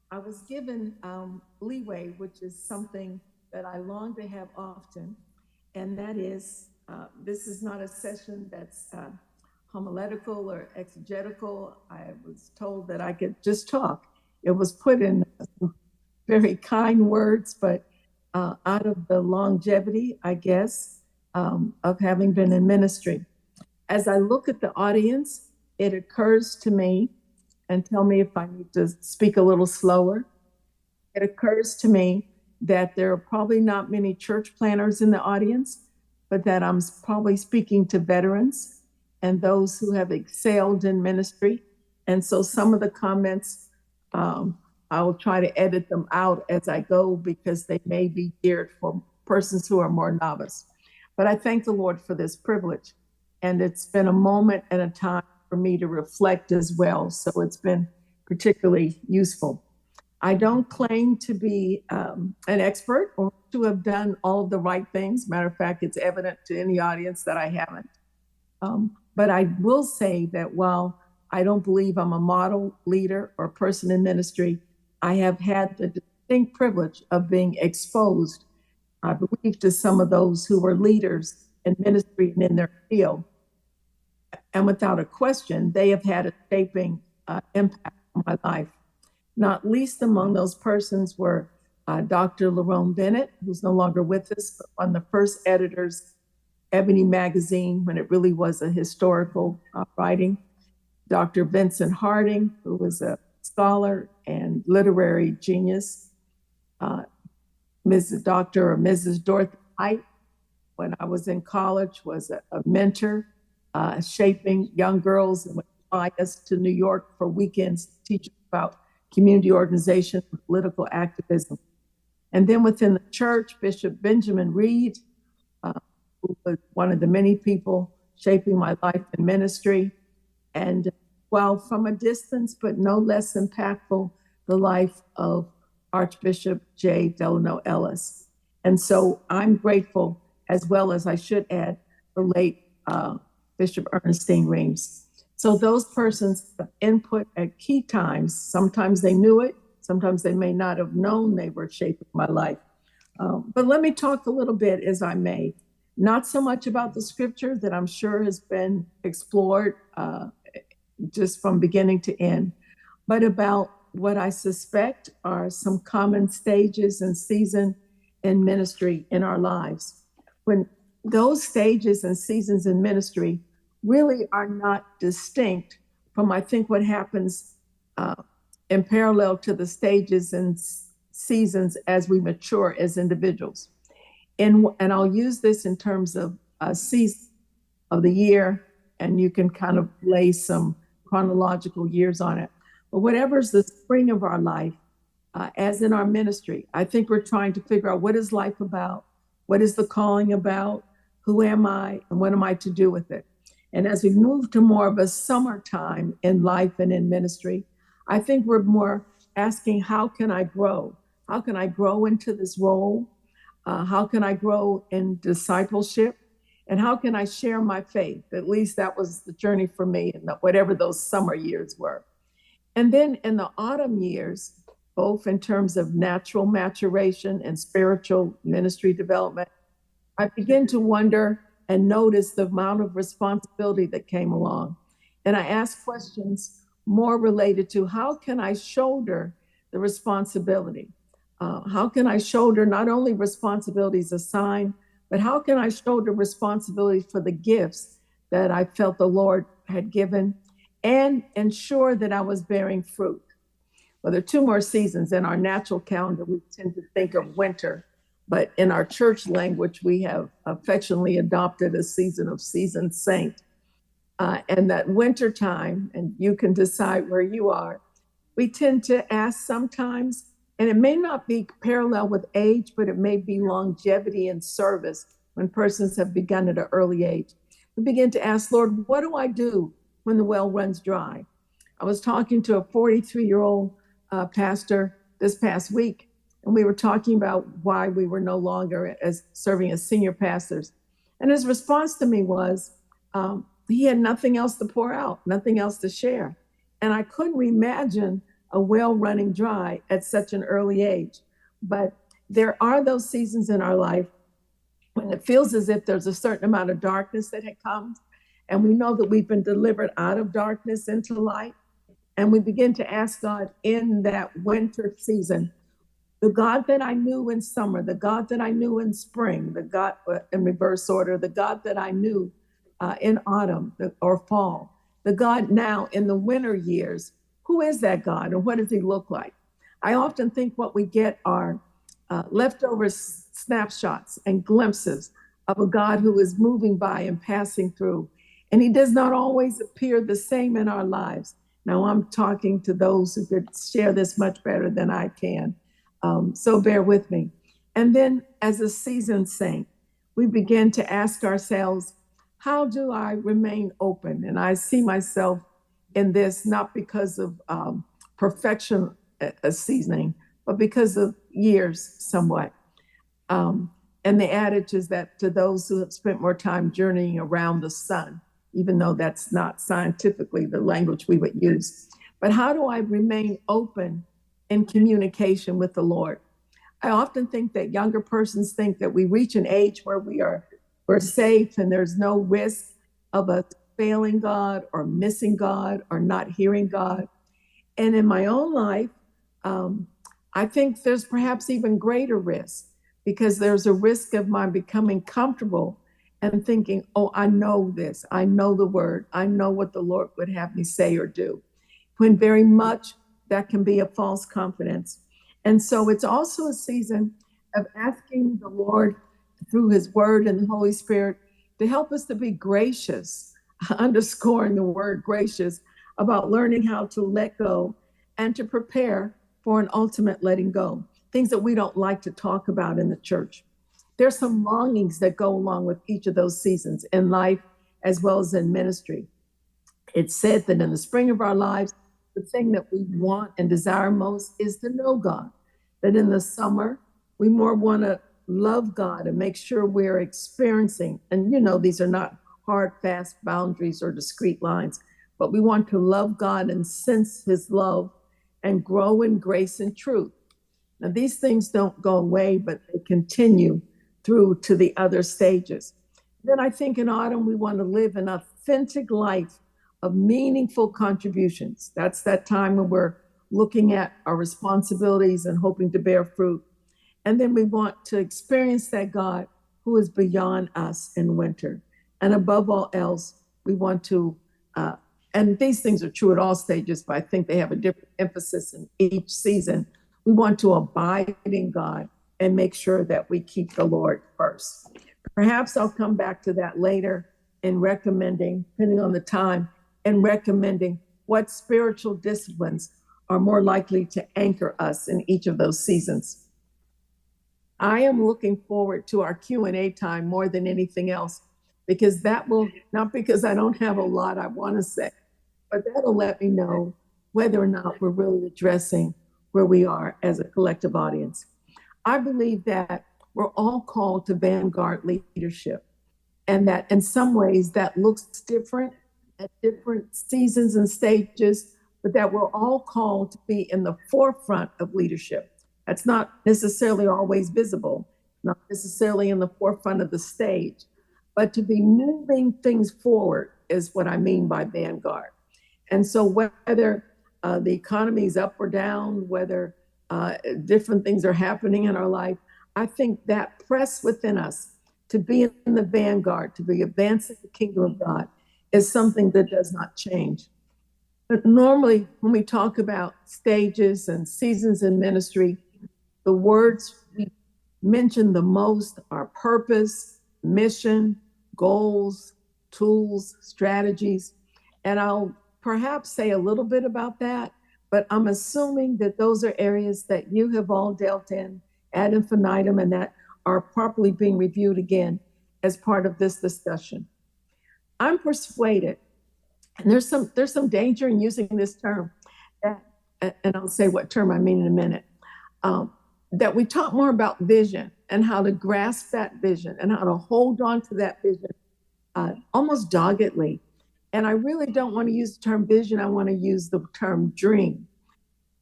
I was given leeway, which is something that I long to have often, and that is this is not a session that's homiletical or exegetical. I was told that I could just talk. It was put in very kind words, but out of the longevity, I guess, of having been in ministry. As I look at the audience, it occurs to me, and tell me if I need to speak a little slower. It occurs to me that there are probably not many church planners in the audience, but that I'm probably speaking to veterans and those who have excelled in ministry. And so some of the comments, I will try to edit them out as I go because they may be geared for persons who are more novice. But I thank the Lord for this privilege. And it's been a moment and a time for me to reflect as well. So it's been particularly useful. I don't claim to be an expert or to have done all of the right things. Matter of fact, it's evident to any audience that I haven't. But I will say that while I don't believe I'm a model leader or person in ministry, I have had the distinct privilege of being exposed, I believe, to some of those who were leaders in ministry and in their field. And without a question, they have had a shaping impact on my life. Not least among those persons were Dr. Lerone Bennett, who's no longer with us, but one of the first editors, Ebony magazine, when it really was a historical writing. Dr. Vincent Harding, who was a scholar and literary genius. Mrs. Dr. or Mrs. Dorothy Height, when I was in college, was a mentor, shaping young girls and would fly us to New York for weekends to teach about community organization and political activism. And then within the church, Bishop Benjamin Reed, who was one of the many people shaping my life in ministry. And while from a distance, but no less impactful, the life of Archbishop J. Delano Ellis. And so I'm grateful, as well as I should add, the late Bishop Ernestine Reams. So those persons have input at key times. Sometimes they knew it, sometimes they may not have known they were shaping my life. But let me talk a little bit, as I may, not so much about the scripture that I'm sure has been explored just from beginning to end, but about what I suspect are some common stages and seasons in ministry in our lives. When those stages and seasons in ministry really are not distinct from, I think, what happens in parallel to the stages and seasons as we mature as individuals. And I'll use this in terms of season of the year, and you can kind of lay some chronological years on it. But whatever's the spring of our life, as in our ministry, I think we're trying to figure out what is life about, what is the calling about, who am I, and what am I to do with it? And as we move to more of a summertime in life and in ministry, I think we're more asking, how can I grow? How can I grow into this role? How can I grow in discipleship? And how can I share my faith? At least that was the journey for me in whatever those summer years were. And then in the autumn years, both in terms of natural maturation and spiritual ministry development, I began to wonder and notice the amount of responsibility that came along. And I asked questions more related to, how can I shoulder the responsibility? How can I shoulder not only responsibilities assigned, but how can I shoulder responsibility for the gifts that I felt the Lord had given and ensure that I was bearing fruit? Well, there are two more seasons in our natural calendar. We tend to think of winter, but in our church language, we have affectionately adopted a season of seasoned saint. And that winter time, and you can decide where you are, we tend to ask sometimes, and it may not be parallel with age, but it may be longevity in service when persons have begun at an early age. We begin to ask, Lord, what do I do when the well runs dry? I was talking to a 43-year-old pastor this past week, and we were talking about why we were no longer serving as senior pastors. And his response to me was, he had nothing else to pour out, nothing else to share. And I couldn't imagine a well running dry at such an early age. But there are those seasons in our life when it feels as if there's a certain amount of darkness that had come, and we know that we've been delivered out of darkness into light. And we begin to ask God in that winter season, the God that I knew in summer, the God that I knew in spring, the God in reverse order, the God that I knew in autumn or fall, the God now in the winter years, who is that God and what does he look like? I often think what we get are leftover snapshots and glimpses of a God who is moving by and passing through. And he does not always appear the same in our lives. Now, I'm talking to those who could share this much better than I can. So bear with me. And then, as a seasoned saint, we begin to ask ourselves, how do I remain open? And I see myself in this not because of perfection seasoning, but because of years somewhat. And the adage is that to those who have spent more time journeying around the sun, even though that's not scientifically the language we would use. But how do I remain open in communication with the Lord? I often think that younger persons think that we reach an age where we're safe and there's no risk of us failing God or missing God or not hearing God. And in my own life, I think there's perhaps even greater risk because there's a risk of my becoming comfortable and thinking, oh, I know this. I know the word. I know what the Lord would have me say or do. When very much that can be a false confidence. And so it's also a season of asking the Lord through his word and the Holy Spirit to help us to be gracious, underscoring the word gracious, about learning how to let go and to prepare for an ultimate letting go, things that we don't like to talk about in the church. There's some longings that go along with each of those seasons in life as well as in ministry. It's said that in the spring of our lives, the thing that we want and desire most is to know God. That in the summer, we more want to love God and make sure we're experiencing, and these are not hard, fast boundaries or discrete lines, but we want to love God and sense his love and grow in grace and truth. Now, these things don't go away, but they continue through to the other stages. Then I think in autumn, we want to live an authentic life of meaningful contributions. That's that time when we're looking at our responsibilities and hoping to bear fruit. And then we want to experience that God who is beyond us in winter. And above all else, we want to, and these things are true at all stages, but I think they have a different emphasis in each season. We want to abide in God and make sure that we keep the Lord first. Perhaps I'll come back to that later in recommending, depending on the time, and recommending what spiritual disciplines are more likely to anchor us in each of those seasons. I am looking forward to our Q&A time more than anything else, because that will, not because I don't have a lot I want to say, but that'll let me know whether or not we're really addressing where we are as a collective audience. I believe that we're all called to vanguard leadership, and that in some ways that looks different at different seasons and stages, but that we're all called to be in the forefront of leadership. That's not necessarily always visible, not necessarily in the forefront of the stage, but to be moving things forward is what I mean by vanguard. And so whether the economy is up or down, whether different things are happening in our life, I think that press within us to be in the vanguard, to be advancing the kingdom of God, is something that does not change. But normally, when we talk about stages and seasons in ministry, the words we mention the most are purpose, mission, goals, tools, strategies. And I'll perhaps say a little bit about that, but I'm assuming that those are areas that you have all dealt in ad infinitum and that are properly being reviewed again as part of this discussion. I'm persuaded, and there's some danger in using this term, and I'll say what term I mean in a minute, that we talk more about vision and how to grasp that vision and how to hold on to that vision almost doggedly. And I really don't want to use the term vision. I want to use the term dream.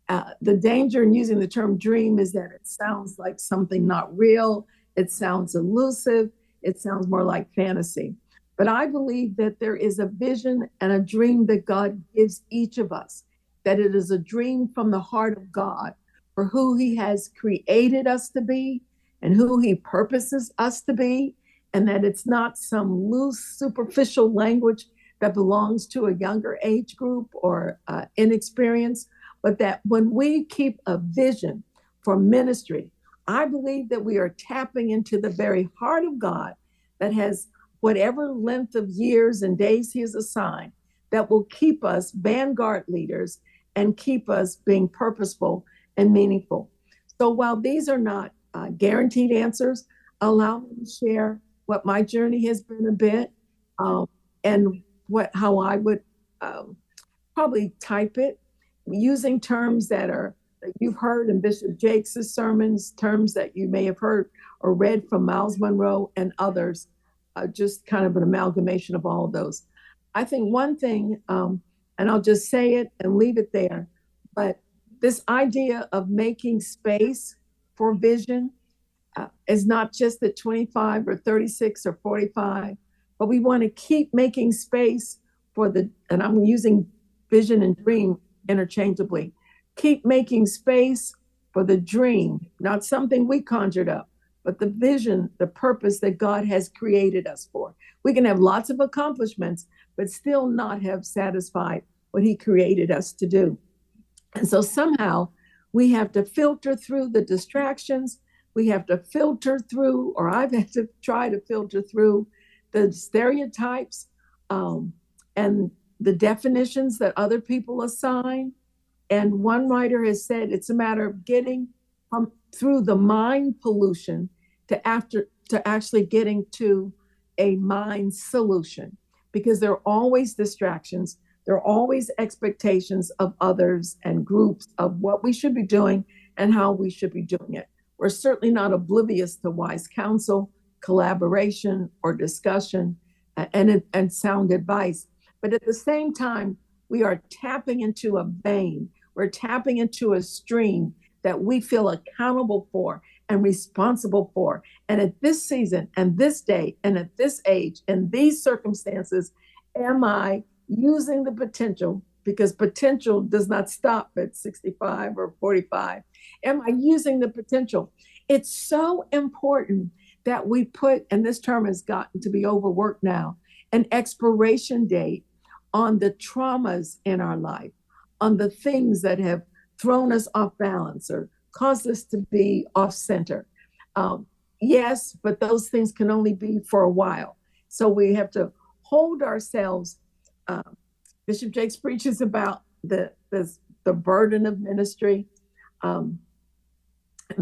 The danger in using the term dream is that it sounds like something not real. It sounds elusive. It sounds more like fantasy. But I believe that there is a vision and a dream that God gives each of us, that it is a dream from the heart of God for who He has created us to be and who He purposes us to be, and that it's not some loose, superficial language that belongs to a younger age group or inexperienced, but that when we keep a vision for ministry, I believe that we are tapping into the very heart of God that has whatever length of years and days He has assigned that will keep us vanguard leaders and keep us being purposeful and meaningful. So while these are not guaranteed answers, allow me to share what my journey has been a bit, um, and how I would probably type it using terms that you've heard in Bishop Jakes' sermons, terms that you may have heard or read from Miles Monroe and others, just kind of an amalgamation of all of those. I think one thing, and I'll just say it and leave it there, but this idea of making space for vision is not just at 25 or 36 or 45, but we want to keep making space for and I'm using vision and dream interchangeably, keep making space for the dream, not something we conjured up, but the vision, the purpose that God has created us for. We can have lots of accomplishments, but still not have satisfied what He created us to do. And so somehow we have to filter through the distractions. We have to filter through, or I've had to try to filter through the stereotypes and the definitions that other people assign. And one writer has said it's a matter of getting through the mind pollution to actually getting to a mind solution, because there are always distractions. There are always expectations of others and groups of what we should be doing and how we should be doing it. We're certainly not oblivious to wise counsel, collaboration, or discussion, and sound advice. But at the same time, we are tapping into a vein. We're tapping into a stream that we feel accountable for and responsible for. And at this season and this day and at this age and these circumstances, am I using the potential, because potential does not stop at 65 or 45. Am I using the potential? It's so important that we put, and this term has gotten to be overworked now, an expiration date on the traumas in our life, on the things that have thrown us off balance or caused us to be off center. Yes, but those things can only be for a while. So we have to hold ourselves. Bishop Jakes preaches about the burden of ministry.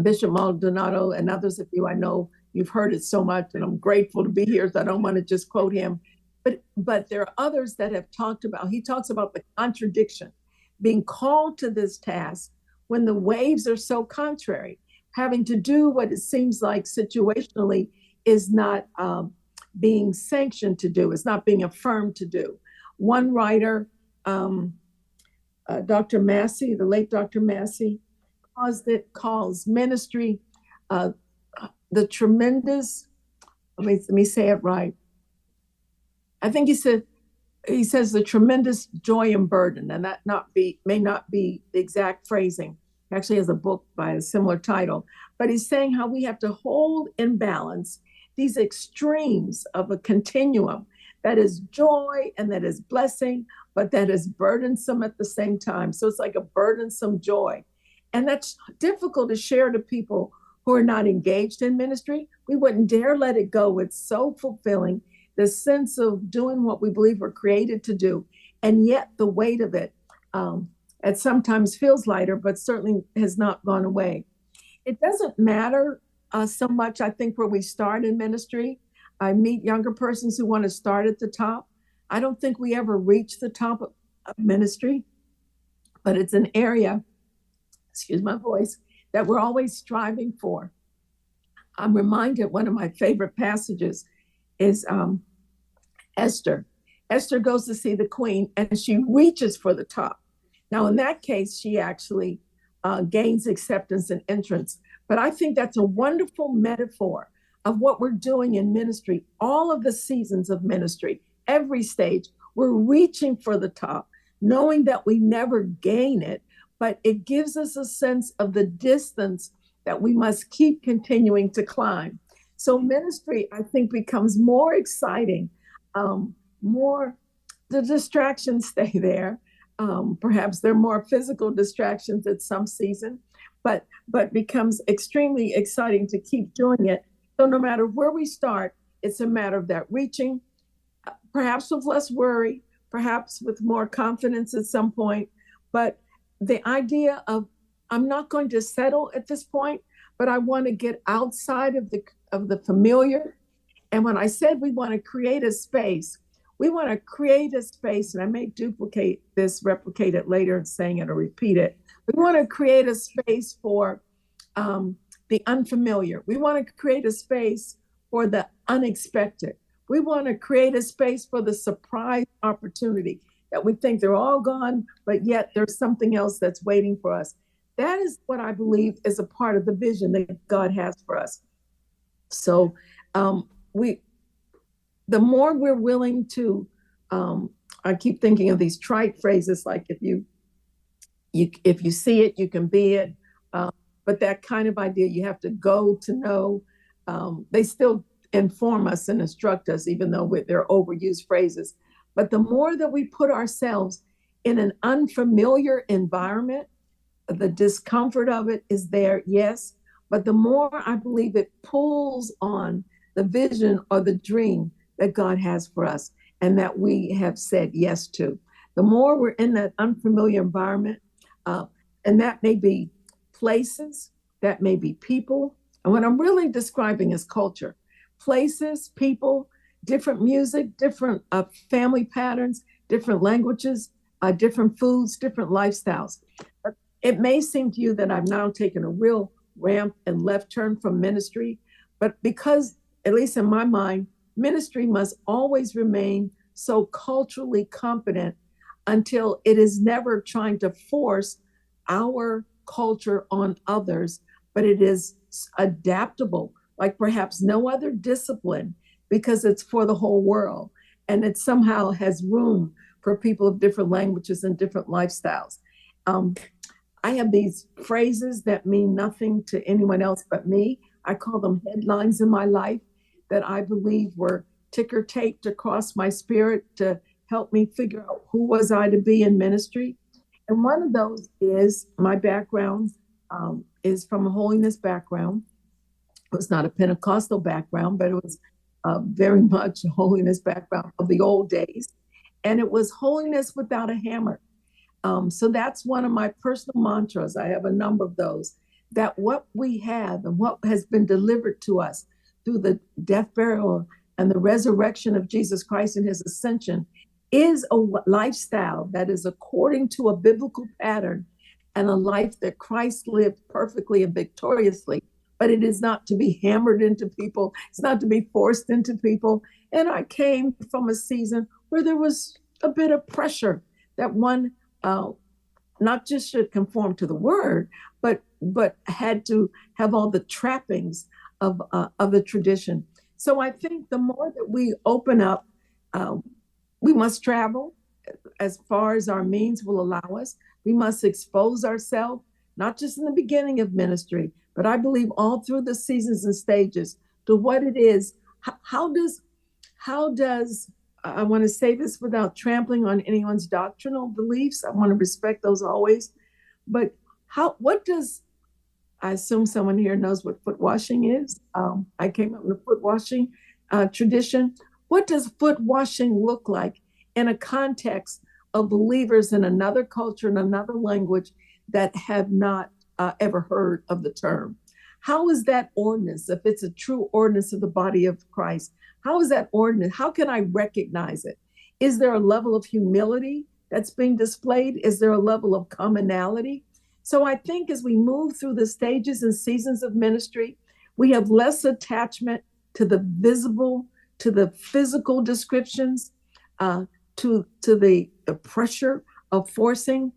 Bishop Maldonado and others of you, I know you've heard it so much, and I'm grateful to be here, so I don't want to just quote him. But there are others that have talked about, he talks about the contradiction, being called to this task when the waves are so contrary, having to do what it seems like situationally is not being sanctioned to do, it's not being affirmed to do. One writer, Dr. Massey, the late Dr. Massey, calls ministry the tremendous, let me say it right. I think he says the tremendous joy and burden, and that may not be the exact phrasing. He actually has a book by a similar title, but he's saying how we have to hold in balance these extremes of a continuum that is joy and that is blessing, but that is burdensome at the same time. So it's like a burdensome joy. And that's difficult to share to people who are not engaged in ministry. We wouldn't dare let it go. It's so fulfilling, the sense of doing what we believe we're created to do. And yet the weight of it sometimes feels lighter, but certainly has not gone away. It doesn't matter so much, I think, where we start in ministry. I meet younger persons who want to start at the top. I don't think we ever reach the top of ministry, but it's an area, excuse my voice, that we're always striving for. I'm reminded one of my favorite passages is Esther. Esther goes to see the queen and she reaches for the top. Now, in that case, she actually gains acceptance and entrance. But I think that's a wonderful metaphor of what we're doing in ministry, all of the seasons of ministry, every stage. We're reaching for the top, knowing that we never gain it, but it gives us a sense of the distance that we must keep continuing to climb. So ministry, I think, becomes more exciting, more the distractions stay there. Perhaps there are more physical distractions at some season, but becomes extremely exciting to keep doing it. So no matter where we start, it's a matter of that reaching, perhaps with less worry, perhaps with more confidence at some point. But the idea of I'm not going to settle at this point, but I want to get outside of the familiar. And when I said we want to create a space, we want to create a space, and I may duplicate this, replicate it later and saying it or repeat it. We want to create a space for the unfamiliar. We want to create a space for the unexpected. We want to create a space for the surprise opportunity that we think they're all gone, but yet there's something else that's waiting for us. That is what I believe is a part of the vision that God has for us. So the more we're willing to, I keep thinking of these trite phrases like if you see it, you can be it. But that kind of idea, you have to go to know. They still inform us and instruct us, even though they're overused phrases. But the more that we put ourselves in an unfamiliar environment, the discomfort of it is there, yes. But the more I believe it pulls on the vision or the dream that God has for us and that we have said yes to. The more we're in that unfamiliar environment, and that may be places, that may be people. And what I'm really describing is culture. Places, people, different music, different family patterns, different languages, different foods, different lifestyles. But it may seem to you that I've now taken a real ramp and left turn from ministry, but because, at least in my mind, ministry must always remain so culturally competent until it is never trying to force our culture on others, but it is adaptable, like perhaps no other discipline, because it's for the whole world. And it somehow has room for people of different languages and different lifestyles. I have these phrases that mean nothing to anyone else but me. I call them headlines in my life that I believe were ticker taped across my spirit to help me figure out who was I to be in ministry. And one of those is my background is from a holiness background. It was not a Pentecostal background, but it was very much a holiness background of the old days. And it was holiness without a hammer. So that's one of my personal mantras. I have a number of those, that what we have and what has been delivered to us through the death, burial, and the resurrection of Jesus Christ and his ascension is a lifestyle that is according to a biblical pattern and a life that Christ lived perfectly and victoriously. But it is not to be hammered into people. It's not to be forced into people. And I came from a season where there was a bit of pressure that one not just should conform to the word, but had to have all the trappings of the tradition. So I think the more that we open up, we must travel as far as our means will allow us. We must expose ourselves, not just in the beginning of ministry, but I believe all through the seasons and stages to what it is. How does I want to say this without trampling on anyone's doctrinal beliefs. I want to respect those always. But what does, I assume someone here knows what foot washing is. I came up in the foot washing tradition. What does foot washing look like in a context of believers in another culture and another language that have not ever heard of the term? How is that ordinance, if it's a true ordinance of the body of Christ? How is that ordinance? How can I recognize it? Is there a level of humility that's being displayed? Is there a level of commonality? So I think as we move through the stages and seasons of ministry, we have less attachment to the visible, to the physical descriptions, to the pressure of forcing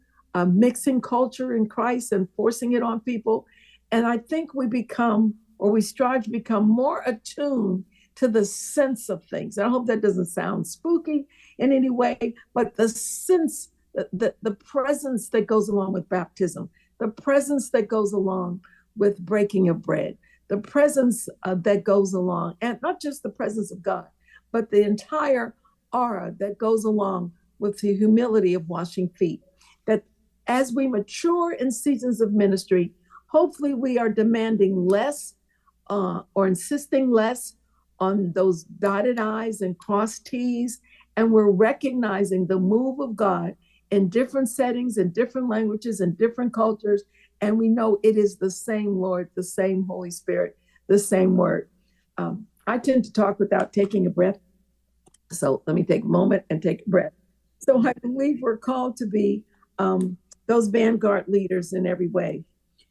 mixing culture in Christ and forcing it on people. And I think we become, or we strive to become more attuned to the sense of things. I hope that doesn't sound spooky in any way, but the sense, the presence that goes along with baptism, the presence that goes along with breaking of bread, the presence that goes along, and not just the presence of God, but the entire aura that goes along with the humility of washing feet. That as we mature in seasons of ministry, hopefully we are demanding less or insisting less on those dotted I's and crossed T's, and we're recognizing the move of God in different settings, in different languages, in different cultures, and we know it is the same Lord, the same Holy Spirit, the same Word. I tend to talk without taking a breath, so let me take a moment and take a breath. So I believe we're called to be those vanguard leaders in every way.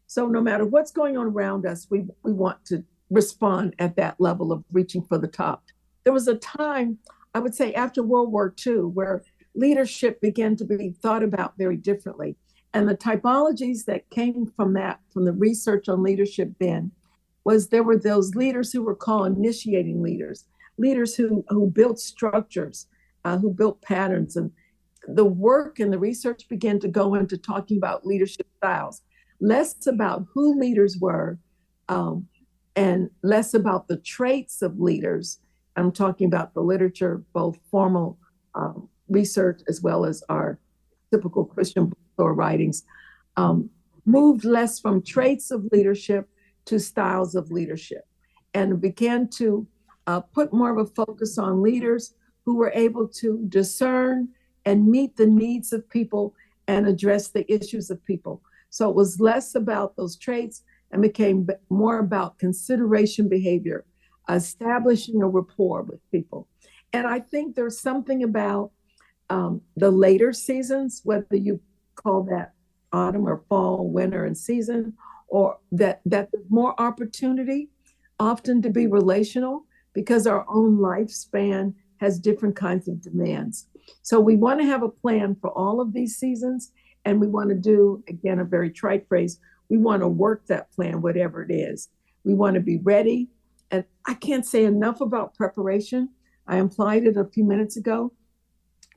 So no matter what's going on around us, we want to respond at that level of reaching for the top. There was a time, I would say after World War II, where leadership began to be thought about very differently. And the typologies that came from that, from the research on leadership then, was there were those leaders who were called initiating leaders, leaders who built structures, who built patterns. And the work and the research began to go into talking about leadership styles, less about who leaders were, and less about the traits of leaders. I'm talking about the literature, both formal research as well as our typical Christian bookstore writings, moved less from traits of leadership to styles of leadership, and began to put more of a focus on leaders who were able to discern and meet the needs of people and address the issues of people. So it was less about those traits and became more about consideration behavior, establishing a rapport with people. And I think there's something about the later seasons, whether you call that autumn or fall, winter, and season, or that there's more opportunity often to be relational because our own lifespan has different kinds of demands. So we want to have a plan for all of these seasons, and we want to do, again, a very trite phrase, we want to work that plan, whatever it is. We want to be ready. And I can't say enough about preparation. I implied it a few minutes ago,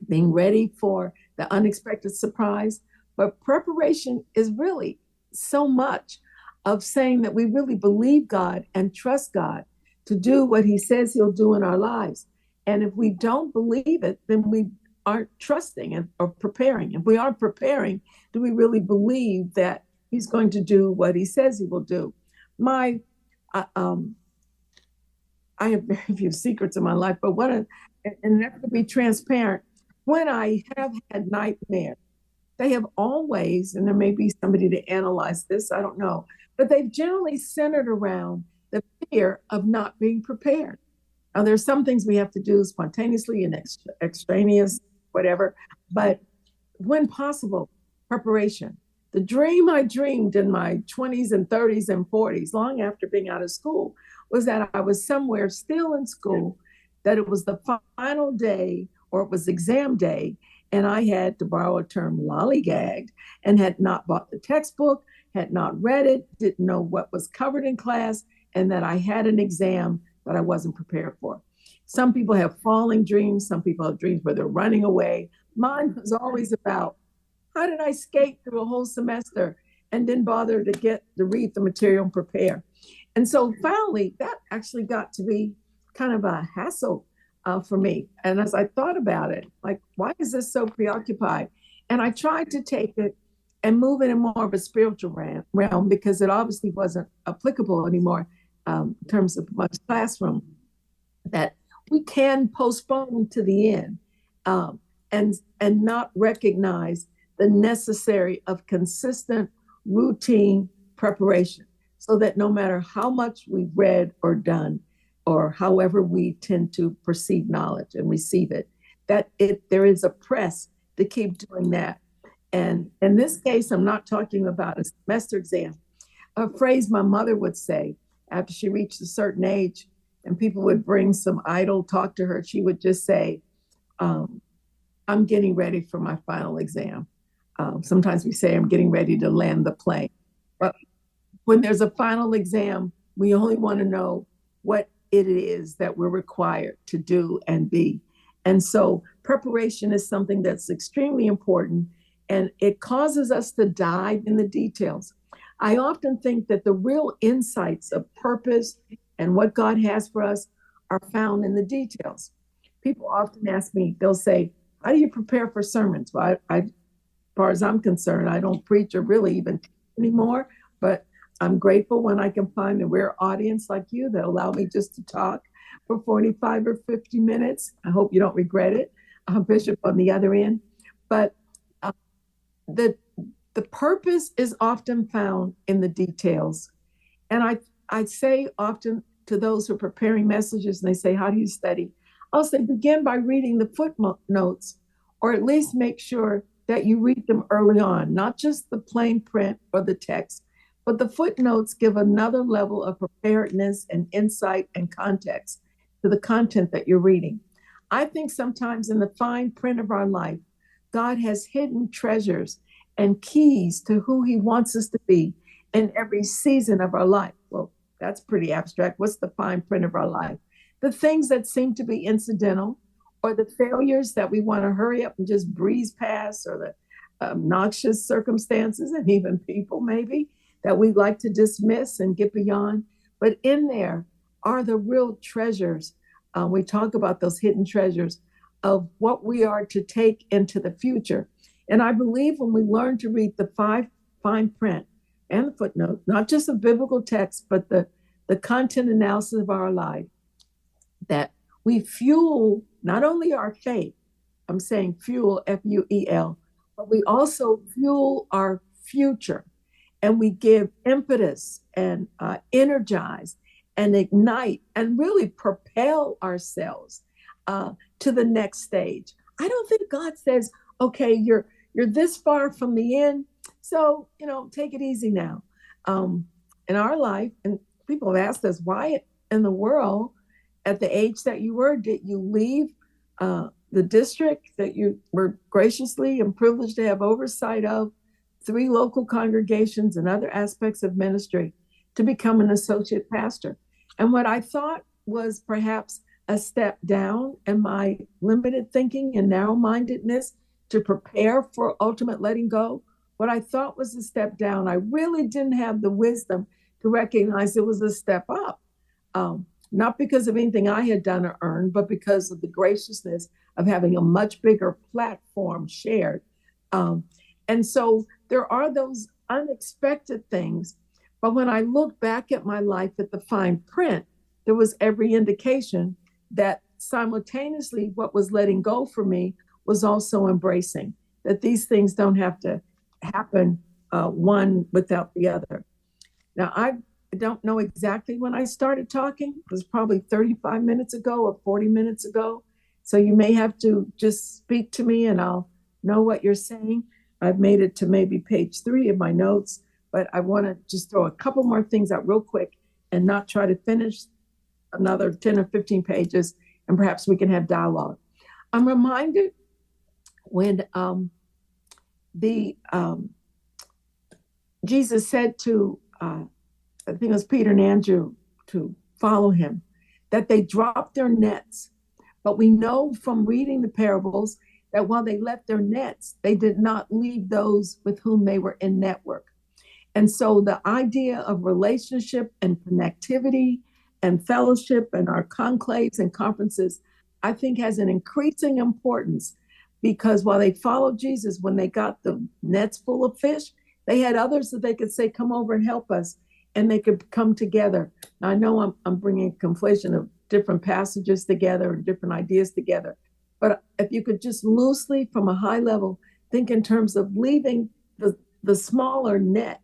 being ready for the unexpected surprise. But preparation is really so much of saying that we really believe God and trust God to do what he says he'll do in our lives. And if we don't believe it, then we aren't trusting or preparing. If we aren't preparing, do we really believe that he's going to do what he says he will do? I have very few secrets in my life, but and never to be transparent, when I have had nightmares, they have always, and there may be somebody to analyze this, I don't know, but they've generally centered around the fear of not being prepared. Now, there's some things we have to do spontaneously and extraneous, whatever, but when possible, preparation. The dream I dreamed in my 20s and 30s and 40s, long after being out of school, was that I was somewhere still in school, that it was the final day or it was exam day, and I had, to borrow a term, lollygagged, and had not bought the textbook, had not read it, didn't know what was covered in class, and that I had an exam that I wasn't prepared for. Some people have falling dreams. Some people have dreams where they're running away. Mine was always about, how did I skate through a whole semester and didn't bother to read the material and prepare? And so finally, that actually got to be kind of a hassle for me. And as I thought about it, like, why is this so preoccupied? And I tried to take it and move it in more of a spiritual realm because it obviously wasn't applicable anymore in terms of much classroom, that we can postpone to the end and not recognize the necessary of consistent routine preparation, so that no matter how much we've read or done, or however we tend to perceive knowledge and receive it, there is a press to keep doing that. And in this case, I'm not talking about a semester exam. A phrase my mother would say after she reached a certain age and people would bring some idle talk to her, she would just say, I'm getting ready for my final exam. Sometimes we say, I'm getting ready to land the plane. But when there's a final exam, we only want to know what it is that we're required to do and be. And so preparation is something that's extremely important, and it causes us to dive in the details. I often think that the real insights of purpose and what God has for us are found in the details. People often ask me, they'll say, how do you prepare for sermons? Well, as far as I'm concerned, I don't preach or really even teach anymore, but I'm grateful when I can find a rare audience like you that allow me just to talk for 45 or 50 minutes. I hope you don't regret it, Bishop, on the other end. But uh, the the purpose is often found in the details. And I say often to those who are preparing messages, and they say, how do you study? I'll say, begin by reading the footnotes, or at least make sure that you read them early on, not just the plain print or the text, but the footnotes give another level of preparedness and insight and context to the content that you're reading. I think sometimes in the fine print of our life, God has hidden treasures and keys to who he wants us to be in every season of our life. Well, that's pretty abstract. What's the fine print of our life? The things that seem to be incidental, or the failures that we want to hurry up and just breeze past, or the obnoxious circumstances and even people maybe that we'd like to dismiss and get beyond. But in there are the real treasures. We talk about those hidden treasures of what we are to take into the future. And I believe when we learn to read the fine print and the footnote, not just the biblical text, but the content analysis of our life, that we fuel not only our faith, I'm saying fuel, Fuel, but we also fuel our future, and we give impetus and energize and ignite and really propel ourselves to the next stage. I don't think God says, okay, you're this far from the end, so take it easy now. In our life, and people have asked us, why in the world, at the age that you were, did you leave the district that you were graciously and privileged to have oversight of, 3 local congregations and other aspects of ministry, to become an associate pastor? And what I thought was perhaps a step down in my limited thinking and narrow-mindedness to prepare for ultimate letting go, what I thought was a step down, I really didn't have the wisdom to recognize it was a step up. Not because of anything I had done or earned, but because of the graciousness of having a much bigger platform shared. And so there are those unexpected things. But when I look back at my life at the fine print, there was every indication that simultaneously what was letting go for me was also embracing that these things don't have to happen one without the other. Now, I don't know exactly when I started talking. It was probably 35 minutes ago or 40 minutes ago. So you may have to just speak to me and I'll know what you're saying. I've made it to maybe page 3 of my notes, but I want to just throw a couple more things out real quick and not try to finish another 10 or 15 pages, and perhaps we can have dialogue. I'm reminded when Jesus said to, I think it was Peter and Andrew, to follow him, that they dropped their nets. But we know from reading the parables that while they left their nets, they did not leave those with whom they were in network. And so the idea of relationship and connectivity and fellowship and our conclaves and conferences, I think has an increasing importance, because while they followed Jesus, when they got the nets full of fish, they had others that they could say, come over and help us, and they could come together. Now, I know I'm bringing a conflation of different passages together and different ideas together, but if you could just loosely, from a high level, think in terms of leaving the smaller net,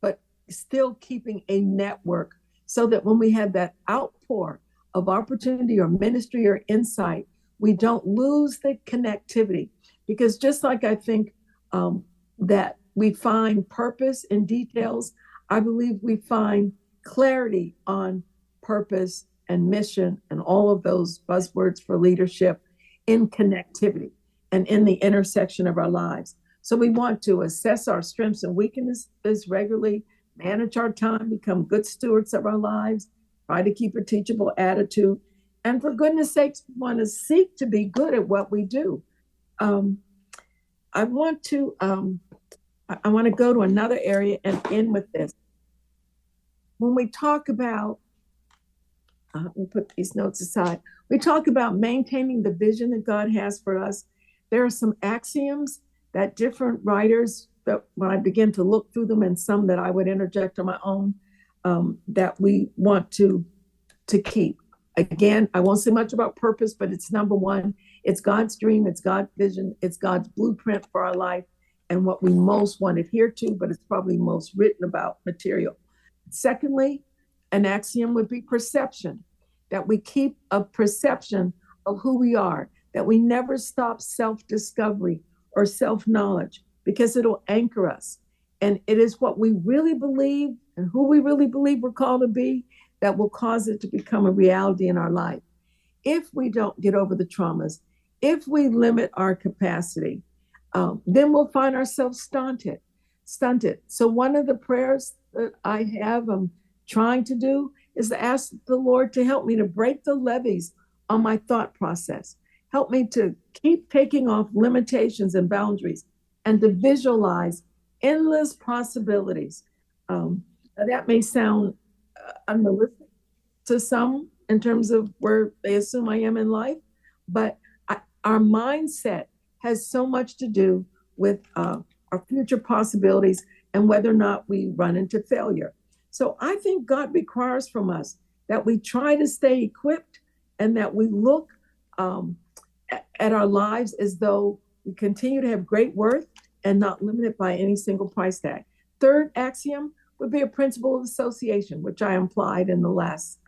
but still keeping a network, so that when we have that outpour of opportunity or ministry or insight, we don't lose the connectivity. Because just like I think that we find purpose in details, I believe we find clarity on purpose and mission and all of those buzzwords for leadership in connectivity and in the intersection of our lives. So we want to assess our strengths and weaknesses regularly, manage our time, become good stewards of our lives, try to keep a teachable attitude. And for goodness sakes, we want to seek to be good at what we do. Um, I want to I want to go to another area and end with this. When we talk about, we'll put these notes aside. We talk about maintaining the vision that God has for us. There are some axioms that different writers, that when I begin to look through them, and some that I would interject on my own, that we want to keep. Again, I won't say much about purpose, but it's number one. It's God's dream, it's God's vision, it's God's blueprint for our life, and what we most want to adhere to, but it's probably most written about material. Secondly, an axiom would be perception, that we keep a perception of who we are, that we never stop self-discovery or self-knowledge, because it'll anchor us. And it is what we really believe and who we really believe we're called to be that will cause it to become a reality in our life. If we don't get over the traumas, if we limit our capacity, then we'll find ourselves stunted. So one of the prayers that I have, trying to do, is to ask the Lord to help me to break the levees on my thought process. Help me to keep taking off limitations and boundaries and to visualize endless possibilities. That may sound unrealistic to some in terms of where they assume I am in life, but our mindset has so much to do with our future possibilities and whether or not we run into failure. So I think God requires from us that we try to stay equipped and that we look at our lives as though we continue to have great worth and not limited by any single price tag. Third axiom would be a principle of association, which I implied in the last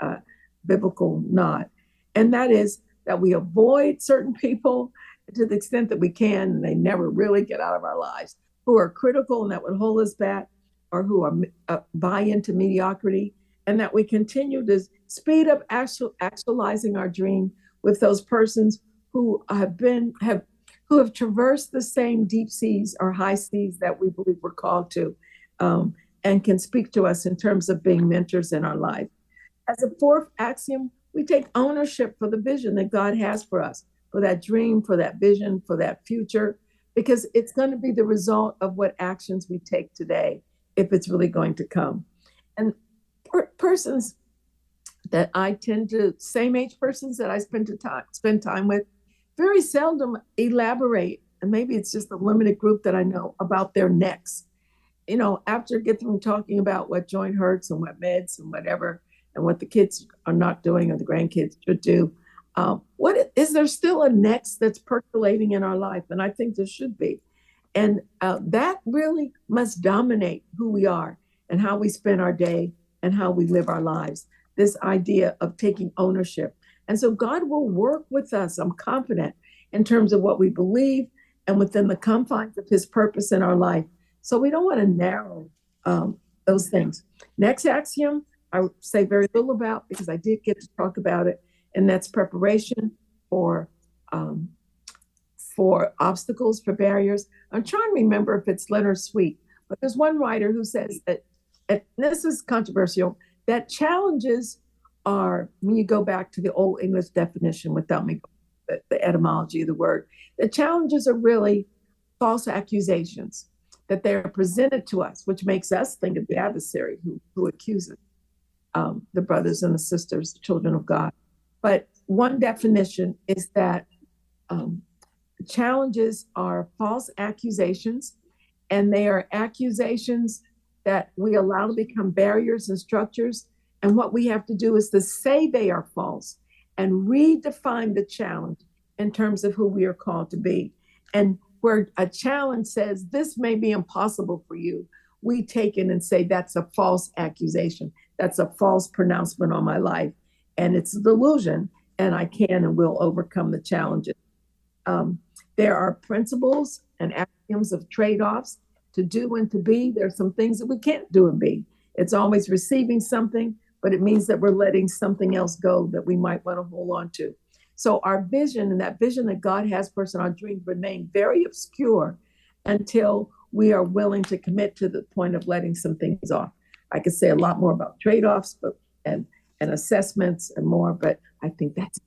biblical nod. And that is that we avoid certain people to the extent that we can, and they never really get out of our lives, who are critical and that would hold us back, or who are buy into mediocrity, and that we continue to speed up actualizing our dream with those persons who have traversed the same deep seas or high seas that we believe we're called to, and can speak to us in terms of being mentors in our life. As a fourth axiom, we take ownership for the vision that God has for us, for that dream, for that vision, for that future, because it's going to be the result of what actions we take today, if it's really going to come. And persons that I tend to, same age persons that I spend time with, very seldom elaborate, and maybe it's just a limited group that I know, about their next. After get them talking about what joint hurts and what meds and whatever, and what the kids are not doing or the grandkids should do, what is there still a next that's percolating in our life? And I think there should be. And that really must dominate who we are and how we spend our day and how we live our lives. This idea of taking ownership. And so God will work with us, I'm confident, in terms of what we believe and within the confines of his purpose in our life. So we don't want to narrow those things. Next axiom, I would say very little about because I did get to talk about it, and that's preparation for obstacles, for barriers. I'm trying to remember if it's Leonard Sweet, but there's one writer who says that, and this is controversial, that challenges are, when you go back to the old English definition without me, the etymology of the word, the challenges are really false accusations that they're presented to us, which makes us think of the adversary who accuses the brothers and the sisters, the children of God. But one definition is that challenges are false accusations, and they are accusations that we allow to become barriers and structures. And what we have to do is to say they are false and redefine the challenge in terms of who we are called to be. And where a challenge says, this may be impossible for you, we take it and say, that's a false accusation. That's a false pronouncement on my life. And it's a delusion, and I can and will overcome the challenges. There are principles and axioms of trade-offs to do and to be. There are some things that we can't do and be. It's always receiving something, but it means that we're letting something else go that we might want to hold on to. So our vision, and that vision that God has for us in our dreams, remain very obscure until we are willing to commit to the point of letting some things off. I could say a lot more about trade-offs, but and assessments and more, but I think that's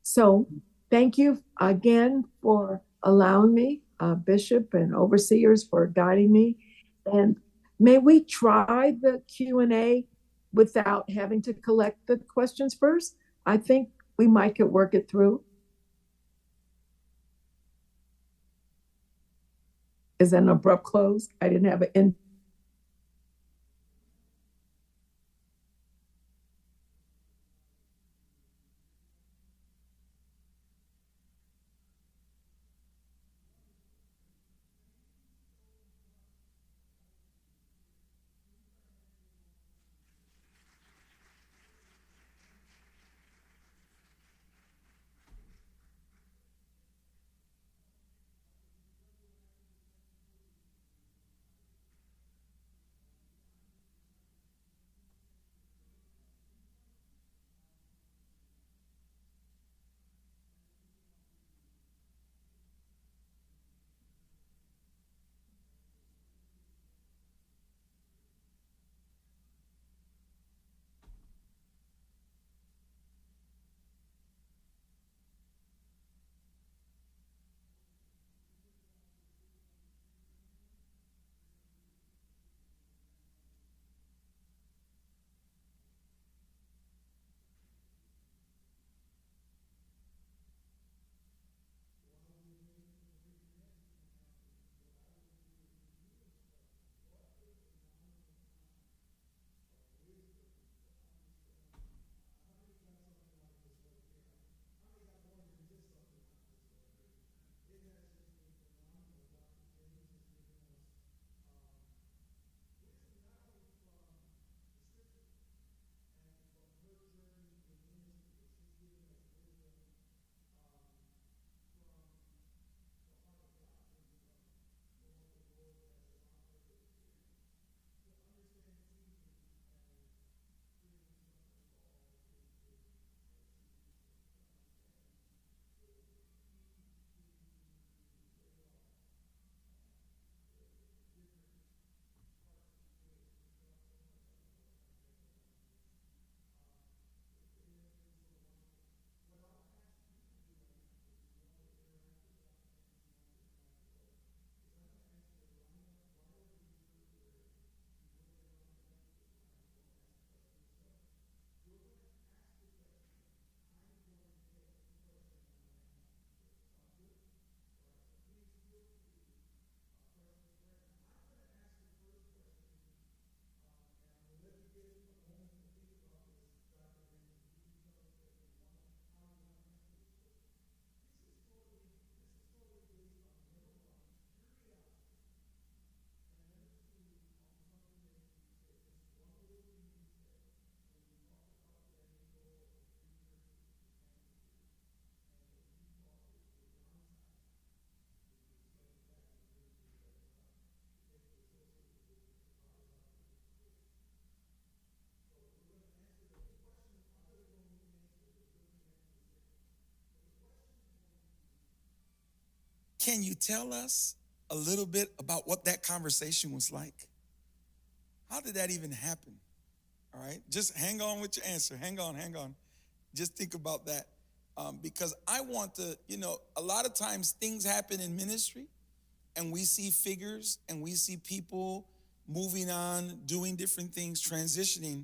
so. Thank you again for allowing me, Bishop and overseers, for guiding me. And may we try the Q&A without having to collect the questions first? I think we might could work it through. Is that an abrupt close? I didn't have an Can you tell us a little bit about what that conversation was like? How did that even happen? All right, just hang on with your answer. Hang on, hang on. Just think about that. Because I want to, a lot of times things happen in ministry and we see figures and we see people moving on, doing different things, transitioning,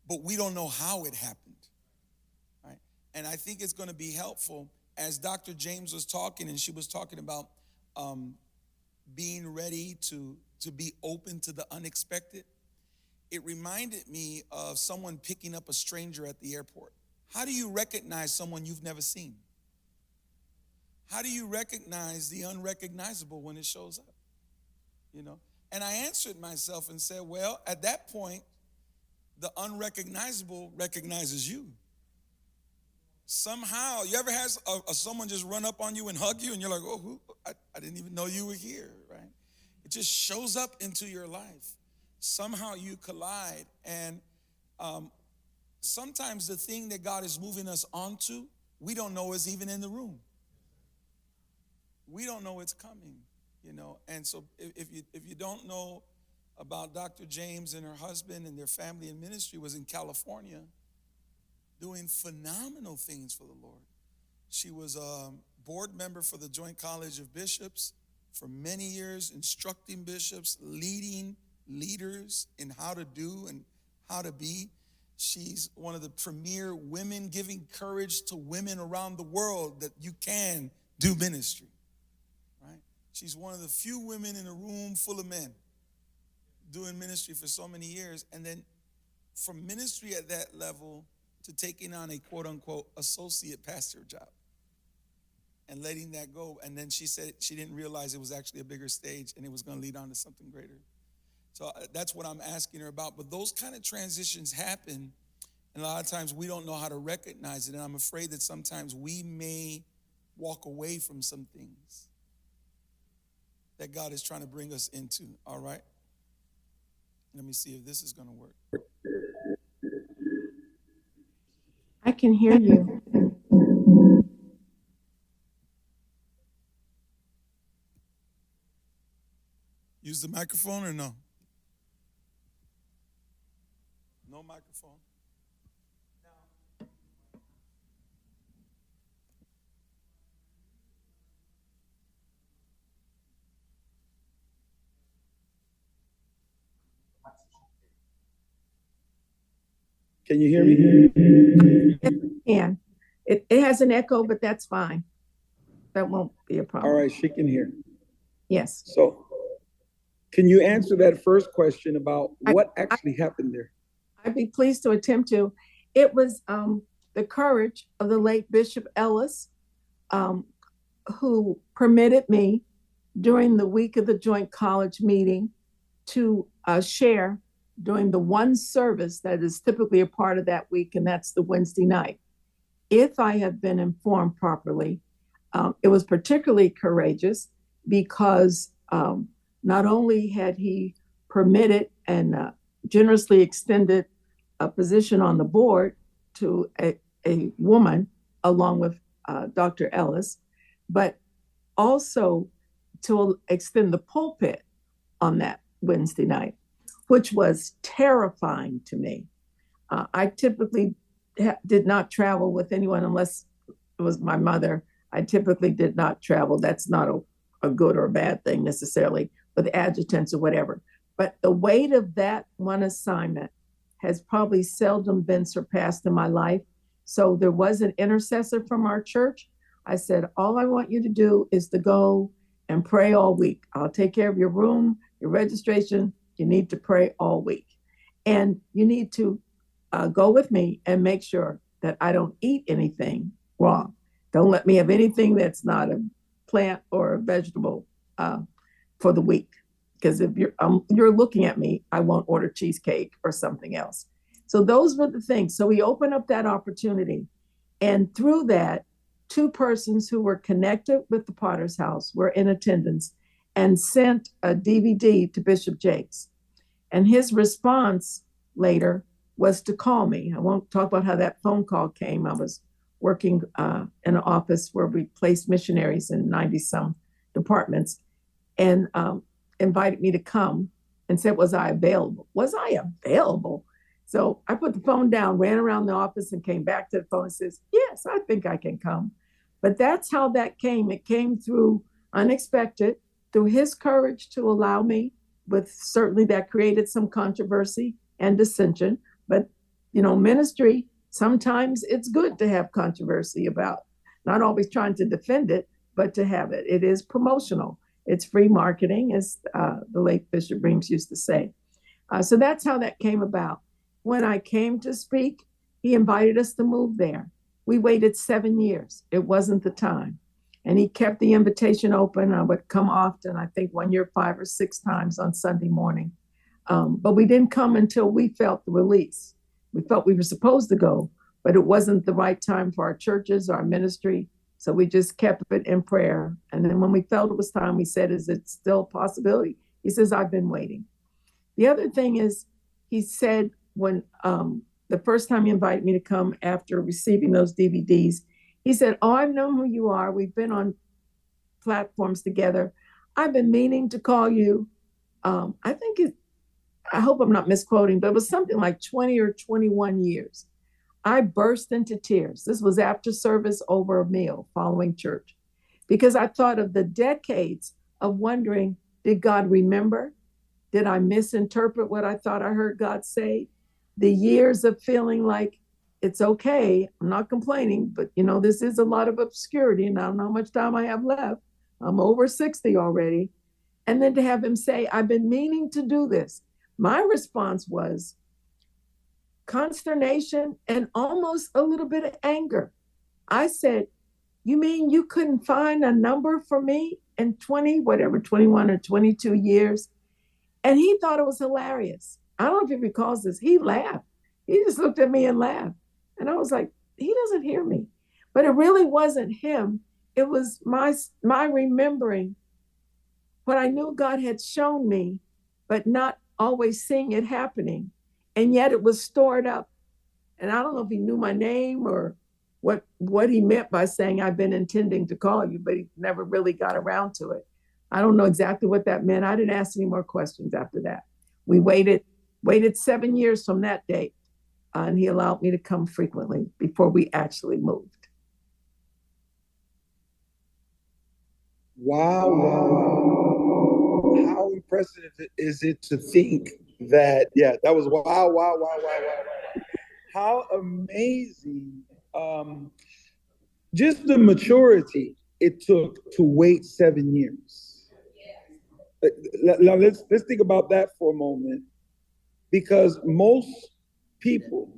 but we don't know how it happened. Right? And I think it's going to be helpful as Dr. James was talking, and she was talking about being ready to be open to the unexpected. It reminded me of someone picking up a stranger at the airport. How do you recognize someone you've never seen? How do you recognize the unrecognizable when it shows up? And I answered myself and said, well, at that point, the unrecognizable recognizes you. Somehow, you ever had someone just run up on you and hug you and you're like, oh, I didn't even know you were here, right? It just shows up into your life. Somehow you collide, and sometimes the thing that God is moving us onto, we don't know is even in the room. We don't know it's coming. you know. And so if you don't know about Dr. James and her husband and their family and ministry was in California doing phenomenal things for the Lord. She was a board member for the Joint College of Bishops for many years, instructing bishops, leading leaders in how to do and how to be. She's one of the premier women, giving courage to women around the world that you can do ministry, right? She's one of the few women in a room full of men doing ministry for so many years. And then from ministry at that level to taking on a quote unquote associate pastor job and letting that go. And then she said she didn't realize it was actually a bigger stage and it was going to lead on to something greater. So that's what I'm asking her about. But those kind of transitions happen, and a lot of times we don't know how to recognize it. And I'm afraid that sometimes we may walk away from some things that God is trying to bring us into. All right? Let me see if this is going to work. I can hear you. Use the microphone or no? No microphone. Can you hear me? And it has an echo, but that's fine. That won't be a problem. All right, she can hear. Yes. So can you answer that first question about what actually happened there? I'd be pleased to attempt to. It was the courage of the late Bishop Ellis, who permitted me during the week of the joint college meeting to share during the one service that is typically a part of that week, and that's the Wednesday night. If I have been informed properly, it was particularly courageous because not only had he permitted and generously extended a position on the board to a woman along with Dr. Ellis, but also to extend the pulpit on that Wednesday night, which was terrifying to me. I typically did not travel with anyone unless it was my mother. I typically did not travel. That's not a good or a bad thing necessarily, with adjutants or whatever. But the weight of that one assignment has probably seldom been surpassed in my life. So there was an intercessor from our church. I said, all I want you to do is to go and pray all week. I'll take care of your room, your registration. You need to pray all week. And you need to go with me and make sure that I don't eat anything wrong. Don't let me have anything that's not a plant or a vegetable for the week. Because if you're looking at me, I won't order cheesecake or something else. So those were the things. So we opened up that opportunity. And through that, two persons who were connected with the Potter's House were in attendance and sent a DVD to Bishop James. And his response later was to call me. I won't talk about how that phone call came. I was working in an office where we placed missionaries in 90-some departments, and invited me to come and said, was I available? Was I available? So I put the phone down, ran around the office and came back to the phone and says, yes, I think I can come. But that's how that came. It came through unexpected, through his courage to allow me, with certainly that created some controversy and dissension. But, ministry, sometimes it's good to have controversy about, not always trying to defend it, but to have it. It is promotional. It's free marketing, as the late Bishop Reams used to say. So that's how that came about. When I came to speak, he invited us to move there. We waited 7 years. It wasn't the time. And he kept the invitation open. I would come often, I think 1 year, 5 or 6 times on Sunday morning. But we didn't come until we felt the release. We felt we were supposed to go, but it wasn't the right time for our churches, our ministry. So we just kept it in prayer. And then when we felt it was time, we said, is it still a possibility? He says, I've been waiting. The other thing is, he said when the first time he invited me to come after receiving those DVDs, he said, oh, I've known who you are. We've been on platforms together. I've been meaning to call you. I think I hope I'm not misquoting, but it was something like 20 or 21 years. I burst into tears. This was after service over a meal following church because I thought of the decades of wondering, did God remember? Did I misinterpret what I thought I heard God say? The years of feeling like it's okay. I'm not complaining, but this is a lot of obscurity and I don't know how much time I have left. I'm over 60 already. And then to have him say, I've been meaning to do this. My response was consternation and almost a little bit of anger. I said, you mean you couldn't find a number for me in 20, whatever, 21 or 22 years? And he thought it was hilarious. I don't know if he recalls this. He laughed. He just looked at me and laughed. And I was like, he doesn't hear me. But it really wasn't him. It was my remembering what I knew God had shown me, but not always seeing it happening. And yet it was stored up. And I don't know if he knew my name or what he meant by saying, I've been intending to call you, but he never really got around to it. I don't know exactly what that meant. I didn't ask any more questions after that. We waited 7 years from that date, and he allowed me to come frequently before we actually moved. Wow, wow, wow. How impressive is it to think that, yeah, that was wow, wow, wow, wow, wow, wow. How amazing. Just the maturity it took to wait 7 years. Now let's think about that for a moment, because most people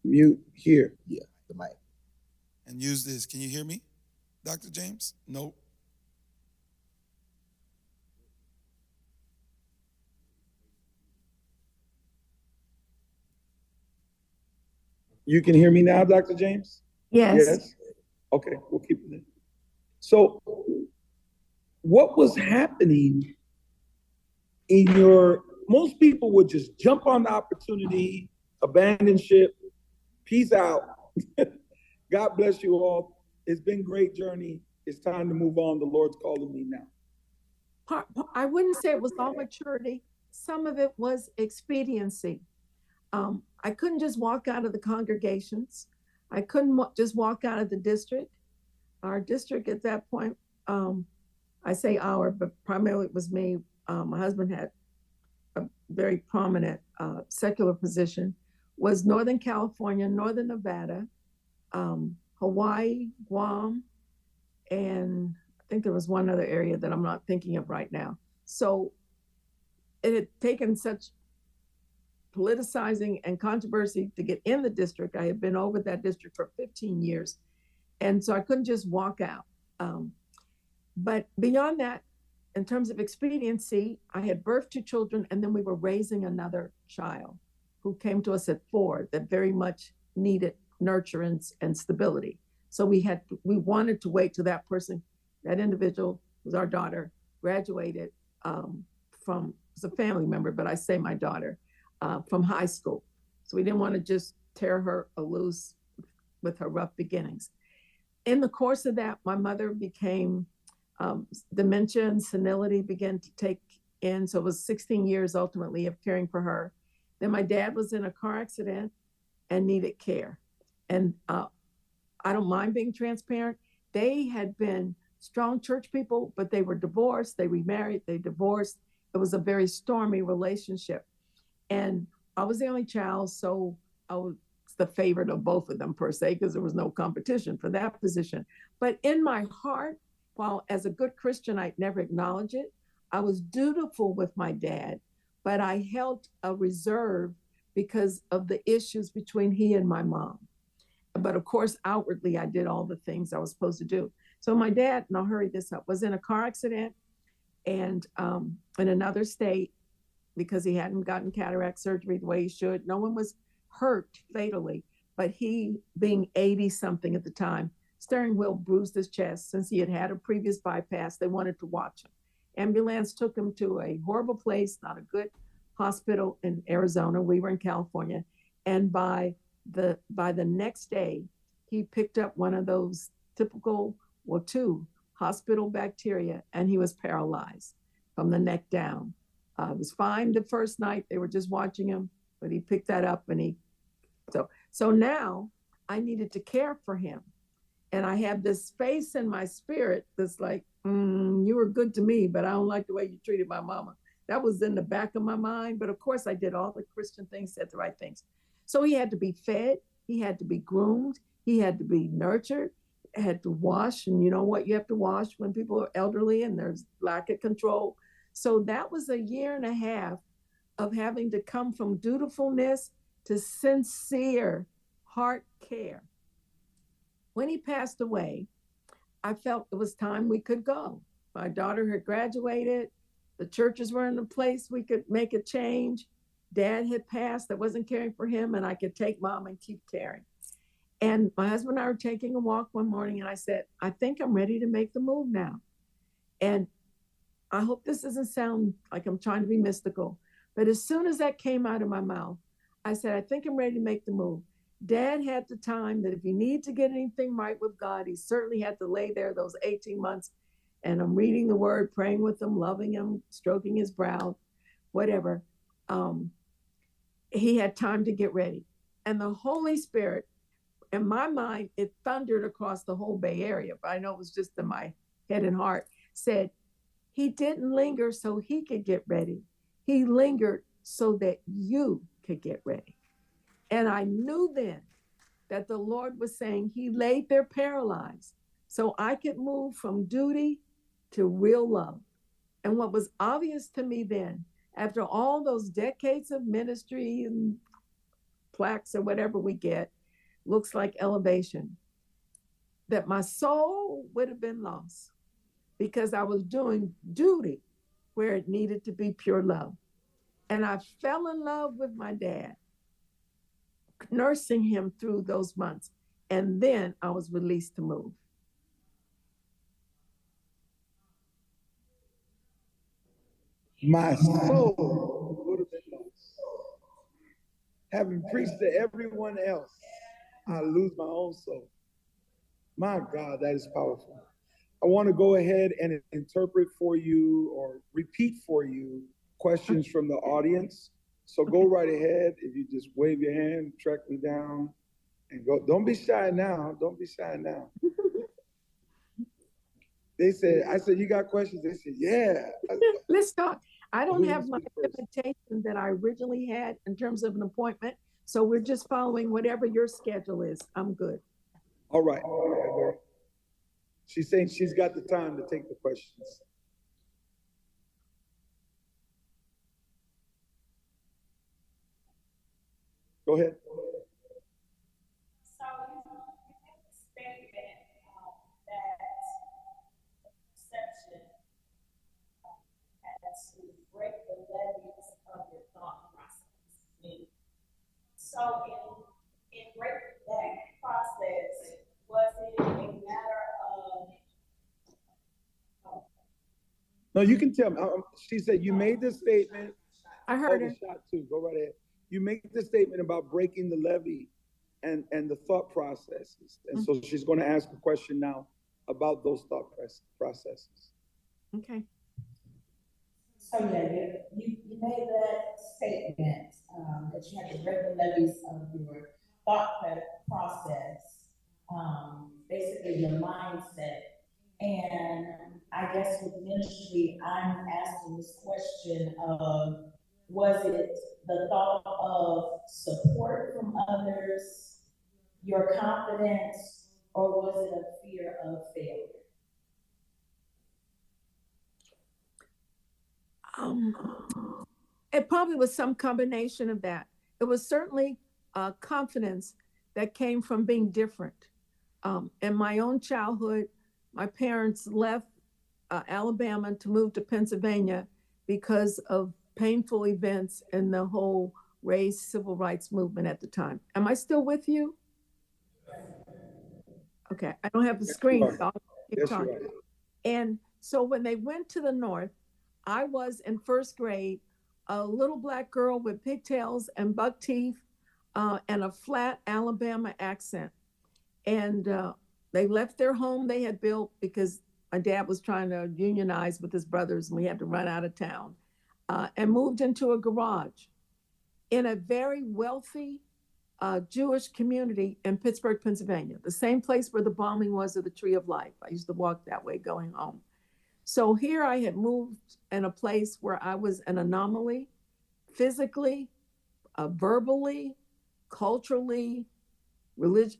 mute here. Yeah, the mic. And use this. Can you hear me, Dr. James? Nope. You can hear me now, Dr. James? Yes. Okay, we'll keep it in. So, what was happening in most people would just jump on the opportunity, abandon ship, peace out. God bless you all. It's been a great journey. It's time to move on. The Lord's calling me now. I wouldn't say it was all maturity. Some of it was expediency. I couldn't just walk out of the congregations. I couldn't just walk out of the district. Our district at that point, I say our, but primarily it was me. My husband had a very prominent secular position, was Northern California, Northern Nevada, Hawaii, Guam, and I think there was one other area that I'm not thinking of right now. So it had taken such politicizing and controversy to get in the district. I had been over that district for 15 years. And so I couldn't just walk out. But beyond that, in terms of expediency, I had birthed 2 children, and then we were raising another child who came to us at 4 that very much needed nurturance and stability. So we wanted to wait till that individual was our daughter, graduated was a family member, but I say my daughter, from high school. So we didn't want to just tear her loose with her rough beginnings. In the course of that, my mother became dementia and senility began to take in. So it was 16 years ultimately of caring for her. Then my dad was in a car accident and needed care. And I don't mind being transparent. They had been strong church people, but they were divorced. They remarried, they divorced. It was a very stormy relationship. And I was the only child, so I was the favorite of both of them per se, because there was no competition for that position. But in my heart, while as a good Christian, I'd never acknowledge it, I was dutiful with my dad, but I held a reserve because of the issues between he and my mom. But of course, outwardly, I did all the things I was supposed to do. So my dad, and I'll hurry this up, was in a car accident and in another state because he hadn't gotten cataract surgery the way he should. No one was hurt fatally, but he, being 80 something at the time, steering wheel bruised his chest. Since he had had a previous bypass, they wanted to watch him. Ambulance took him to a horrible place, not a good hospital in Arizona. We were in California. And by the next day, he picked up one of those typical, 2 hospital bacteria, and he was paralyzed from the neck down. It was fine the first night. They were just watching him, but he picked that up and so now I needed to care for him. And I have this space in my spirit that's like, you were good to me, but I don't like the way you treated my mama. That was in the back of my mind. But of course, I did all the Christian things, said the right things. So he had to be fed, he had to be groomed, he had to be nurtured, had to wash. And you know what? You have to wash when people are elderly and there's lack of control. So that was a year and a half of having to come from dutifulness to sincere heart care. When he passed away, I felt it was time we could go. My daughter had graduated. The churches were in a place we could make a change. Dad had passed. I wasn't caring for him, and I could take mom and keep caring. And my husband and I were taking a walk one morning, and I said, I think I'm ready to make the move now. And I hope this doesn't sound like I'm trying to be mystical, but as soon as that came out of my mouth, I said, I think I'm ready to make the move. Dad had the time that if he needed to get anything right with God, he certainly had to lay there those 18 months. And I'm reading the word, praying with him, loving him, stroking his brow, whatever. He had time to get ready. And the Holy Spirit, in my mind, it thundered across the whole Bay Area, but I know it was just in my head and heart, said, he didn't linger so he could get ready. He lingered so that you could get ready. And I knew then that the Lord was saying he laid there paralyzed so I could move from duty to real love. And what was obvious to me then, after all those decades of ministry and plaques or whatever we get, looks like elevation, that my soul would have been lost because I was doing duty where it needed to be pure love. And I fell in love with my dad, nursing him through those months. And then I was released to move. My soul would have been lost. Having preached to everyone else, I lose my own soul. My God, that is powerful. I want to go ahead and interpret for you or repeat for you questions from the audience. So go right ahead. If you just wave your hand, track me down, and go. Don't be shy now. Don't be shy now. They said, I said, you got questions? They said, yeah. Let's talk. I don't have my limitation that I originally had in terms of an appointment. So we're just following whatever your schedule is. I'm good. All right. She's saying she's got the time to take the questions. Go ahead. So you make a statement that perception has to break the levees of your thought process. So in breaking that process, was it a matter of No, you can tell me. She said you made this statement. I heard her. Shot too. Go right ahead. You make the statement about breaking the levee and the thought processes. And so she's going to ask a question now about those thought processes. Okay. So yeah, you made that statement that you had to break the levees of your thought process, basically your mindset. And I guess with ministry, I'm asking this question of, was it the thought of support from others, your confidence, or was it a fear of failure? It probably was some combination of that. It was certainly confidence that came from being different. In my own childhood, my parents left Alabama to move to Pennsylvania because of painful events in the whole race civil rights movement at the time. Am I still with you? Okay, I don't have the screen, so I'll keep talking. And so when they went to the North, I was in first grade, a little Black girl with pigtails and buck teeth and a flat Alabama accent. And they left their home they had built because my dad was trying to unionize with his brothers, and we had to run out of town, and moved into a garage in a very wealthy Jewish community in Pittsburgh, Pennsylvania, the same place where the bombing was of the Tree of Life. I used to walk that way going home. So here I had moved in a place where I was an anomaly, physically, verbally, culturally,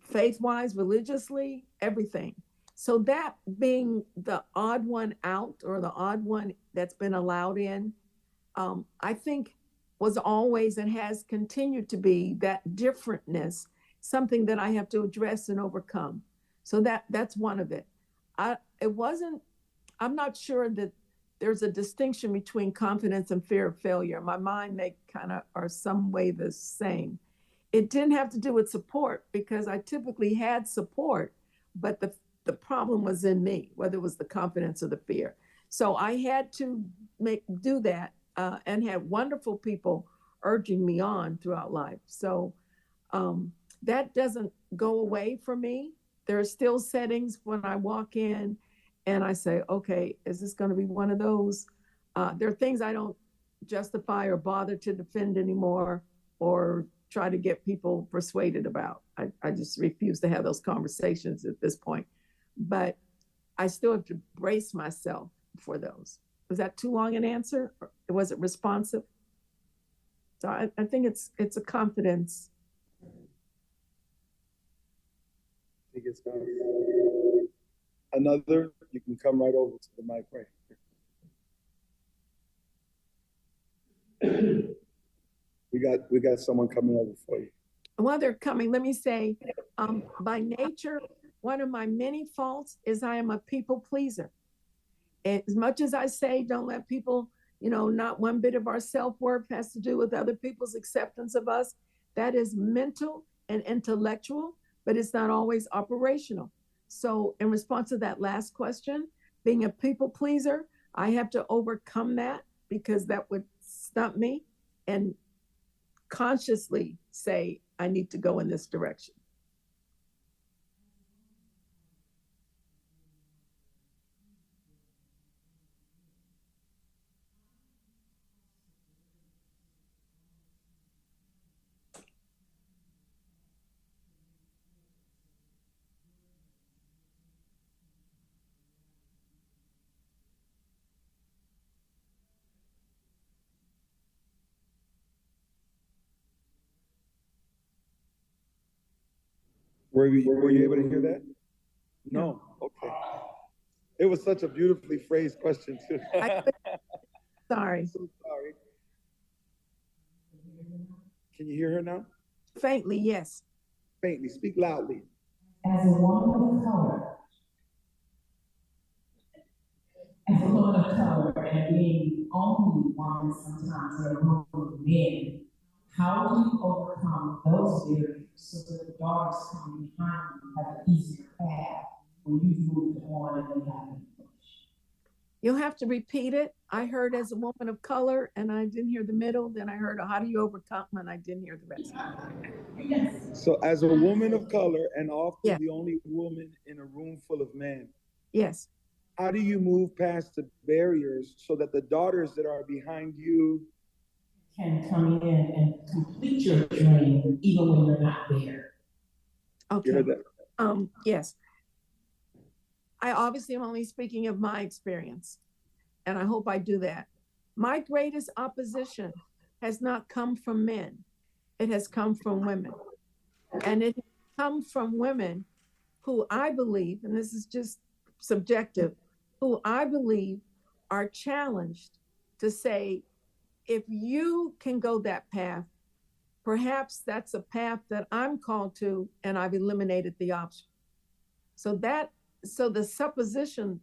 faith-wise, religiously, everything. So that being the odd one out, or the odd one that's been allowed in, I think was always and has continued to be that differentness, something that I have to address and overcome. So that's one of it. It wasn't, I'm not sure that there's a distinction between confidence and fear of failure. In my mind, they kind of are some way the same. It didn't have to do with support because I typically had support, but the problem was in me, whether it was the confidence or the fear. So I had to do that, and had wonderful people urging me on throughout life. So that doesn't go away from me. There are still settings when I walk in and I say, okay, is this going to be one of those? There are things I don't justify or bother to defend anymore, or try to get people persuaded about. I just refuse to have those conversations at this point. But I still have to brace myself for those. Was that too long an answer? Or was it responsive? So I think it's a confidence. I think it's another. You can come right over to the mic right here. We got someone coming over for you. While they're coming, let me say, by nature, one of my many faults is I am a people pleaser. As much as I say, don't let people, not one bit of our self-worth has to do with other people's acceptance of us. That is mental and intellectual, but it's not always operational. So in response to that last question, being a people pleaser, I have to overcome that because that would stump me, and consciously say, I need to go in this direction. Were you able to hear that? No. Okay. It was such a beautifully phrased question too. Sorry. So sorry. Can you hear her now? Faintly, yes. Faintly. Speak loudly. As a woman of color, and being only one sometimes in a room with men, how do you overcome those barriers so that the daughters coming behind you have an easier path when you've moved on and they haven't? You'll have to repeat it. I heard as a woman of color and I didn't hear the middle. Then I heard, how do you overcome? And I didn't hear the rest. Yes. So as a woman of color and often Yeah. the only woman in a room full of men, Yes. how do you move past the barriers so that the daughters that are behind you can come in and complete your dream even when you're not there? Okay. You heard that? Yes. I obviously am only speaking of my experience, and I hope I do that. My greatest opposition has not come from men. It has come from women. And it has come from women who I believe, and this is just subjective, who I believe are challenged to say, if you can go that path, perhaps that's a path that I'm called to, and I've eliminated the option. So the supposition,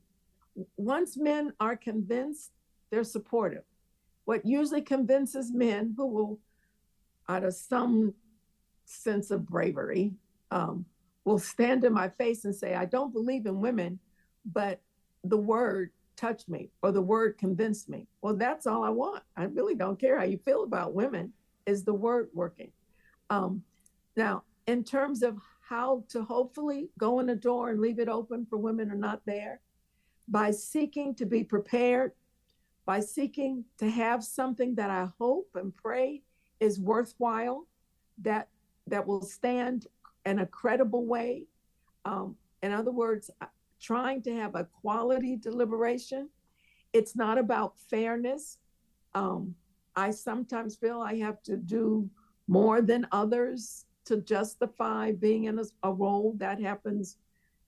once men are convinced, they're supportive. What usually convinces men who will, out of some sense of bravery, will stand in my face and say, I don't believe in women, but the word touched me or the word convinced me. Well, that's all I want. I really don't care how you feel about women. Is the word working? Now, in terms of how to hopefully go in the door and leave it open for women who are not there, by seeking to be prepared, by seeking to have something that I hope and pray is worthwhile, that will stand in a credible way. In other words, trying to have a quality deliberation. It's not about fairness. I sometimes feel I have to do more than others to justify being in a role. That happens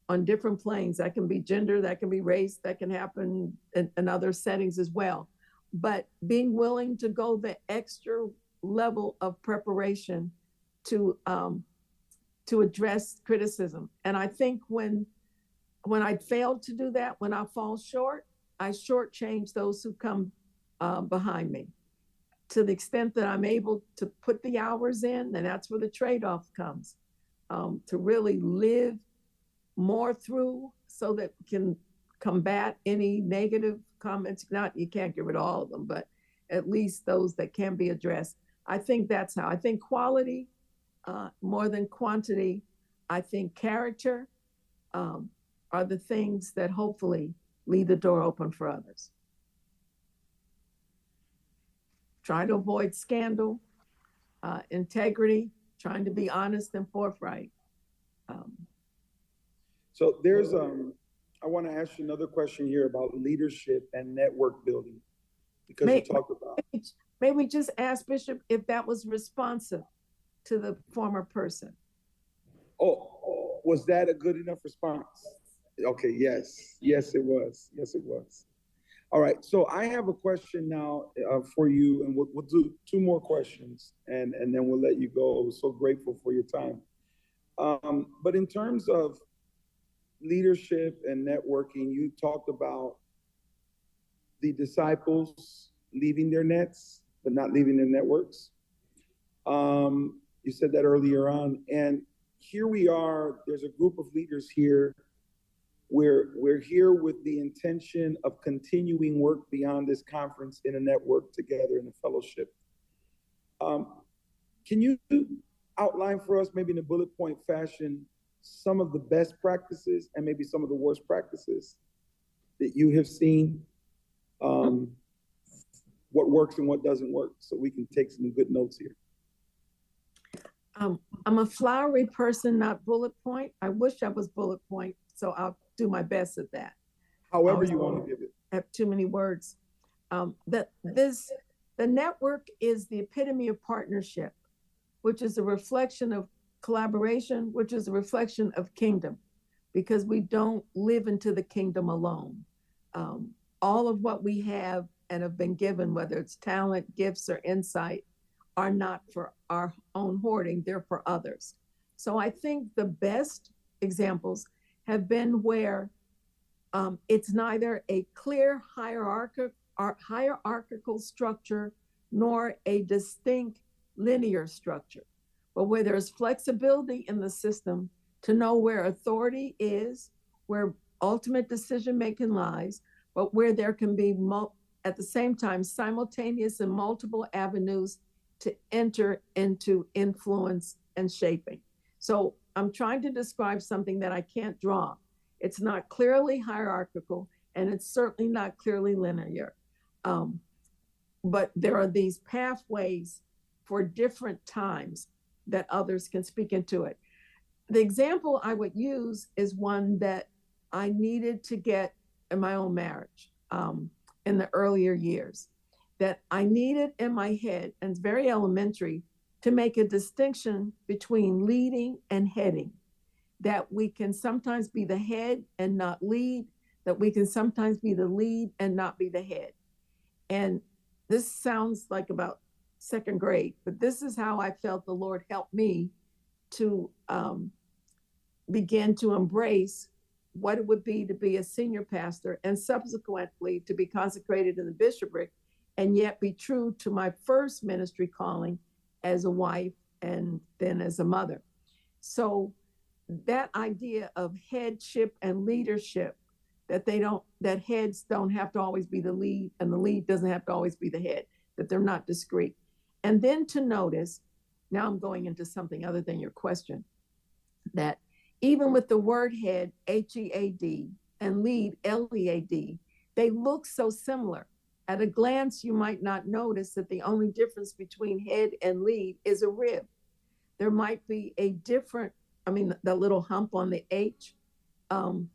on different planes. That can be gender, that can be race, that can happen in other settings as well. But being willing to go the extra level of preparation to address criticism. And I think when I fail to do that, when I fall short, I shortchange those who come behind me. To the extent that I'm able to put the hours in, and that's where the trade-off comes, to really live more through so that we can combat any negative comments. Not, you can't get rid of all of them, but at least those that can be addressed. I think that's how. I think quality more than quantity. I think character are the things that hopefully leave the door open for others. Try to avoid scandal, integrity, trying to be honest and forthright. So there's, I want to ask you another question here about leadership and network building, because you talked about. May we just ask Bishop if that was responsive to the former person? Oh, was that a good enough response? Okay, yes, it was. Yes, it was. All right, so I have a question now for you, and we'll do two more questions, and then we'll let you go. I was so grateful for your time. But in terms of leadership and networking, you talked about the disciples leaving their nets, but not leaving their networks. You said that earlier on, and here we are. There's a group of leaders here. We're here with the intention of continuing work beyond this conference in a network together in a fellowship. Can you outline for us, maybe in a bullet point fashion, some of the best practices and maybe some of the worst practices that you have seen? What works and what doesn't work, so we can take some good notes here. I'm a flowery person, not bullet point. I wish I was bullet point, so I'll do my best at that. However you want to give it. I have too many words. The network is the epitome of partnership, which is a reflection of collaboration, which is a reflection of kingdom, because we don't live into the kingdom alone. All of what we have and have been given, whether it's talent, gifts, or insight, are not for our own hoarding, they're for others. So I think the best examples have been where it's neither a clear hierarchical structure nor a distinct linear structure, but where there's flexibility in the system to know where authority is, where ultimate decision-making lies, but where there can be, at the same time, simultaneous and multiple avenues to enter into influence and shaping. So I'm trying to describe something that I can't draw. It's not clearly hierarchical, and it's certainly not clearly linear. But there are these pathways for different times that others can speak into it. The example I would use is one that I needed to get in my own marriage in the earlier years, that I needed in my head, and it's very elementary, to make a distinction between leading and heading, that we can sometimes be the head and not lead, that we can sometimes be the lead and not be the head. And this sounds like about second grade, but this is how I felt the Lord helped me to begin to embrace what it would be to be a senior pastor and subsequently to be consecrated in the bishopric, and yet be true to my first ministry calling as a wife and then as a mother. So that idea of headship and leadership, that heads don't have to always be the lead and the lead doesn't have to always be the head, that they're not discrete. And then to notice, now I'm going into something other than your question, that even with the word head, H-E-A-D, and lead, L-E-A-D, they look so similar. At a glance, you might not notice that the only difference between head and lead is a rib. There might be a different, I mean, the little hump on the H. Um,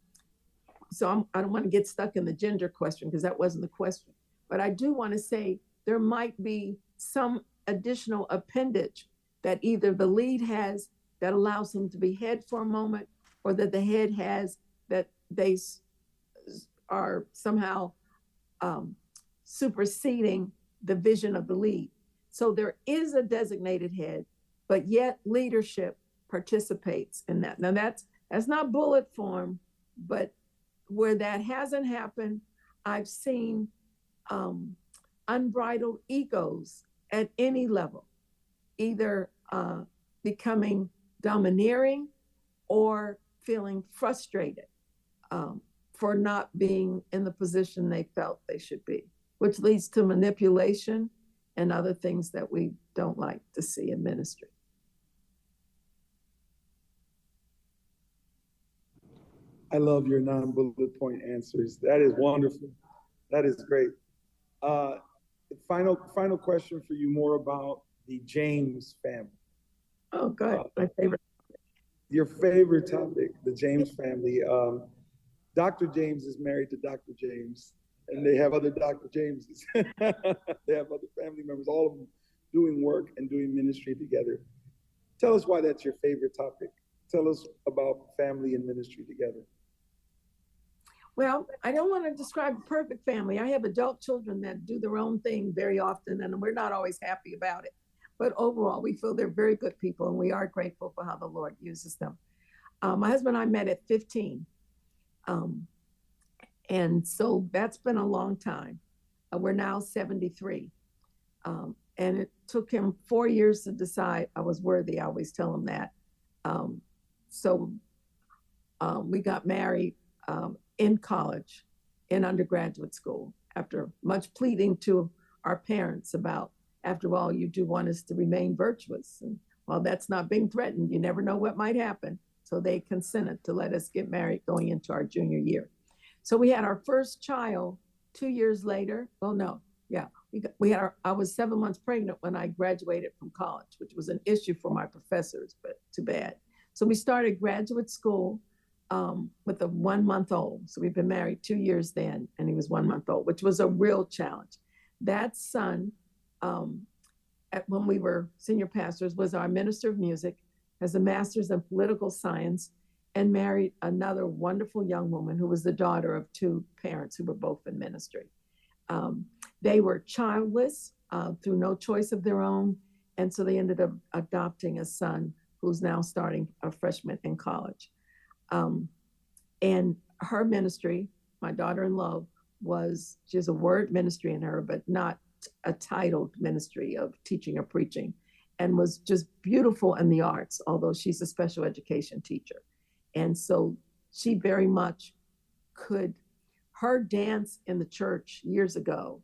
I don't want to get stuck in the gender question because that wasn't the question. But I do want to say there might be some additional appendage that either the lead has that allows them to be head for a moment, or that the head has that they are somehow superseding the vision of the lead. So there is a designated head, but yet leadership participates in that. Now that's not bullet form, but where that hasn't happened, I've seen unbridled egos at any level, either becoming domineering or feeling frustrated for not being in the position they felt they should be, which leads to manipulation and other things that we don't like to see in ministry. I love your non-bullet point answers. That is wonderful. That is great. Final question for you, more about the James family. Oh, good. My favorite. Your favorite topic, the James family. Dr. James is married to Dr. James, and they have other Dr. Jameses. They have other family members, all of them doing work and doing ministry together. Tell us why that's your favorite topic. Tell us about family and ministry together. Well, I don't want to describe a perfect family. I have adult children that do their own thing very often, and we're not always happy about it. But overall, we feel they're very good people, and we are grateful for how the Lord uses them. My husband and I met at 15. And so that's been a long time. We're now 73. And it took him 4 years to decide I was worthy. I always tell him that. We got married in college, in undergraduate school, after much pleading to our parents about, after all, you do want us to remain virtuous. And while that's not being threatened, you never know what might happen. So they consented to let us get married going into our junior year. So we had our first child 2 years later. Well, no, yeah, I was 7 months pregnant when I graduated from college, which was an issue for my professors, but too bad. So we started graduate school with a 1 month old. So we've been married 2 years then, and he was 1 month old, which was a real challenge. That son, when we were senior pastors, was our minister of music, has a master's in political science, and married another wonderful young woman who was the daughter of two parents who were both in ministry. They were childless through no choice of their own, and so they ended up adopting a son who's now starting a freshman in college. And her ministry, my daughter-in-law, she has a word ministry in her, but not a titled ministry of teaching or preaching, and was just beautiful in the arts, although she's a special education teacher. And so she very much her dance in the church years ago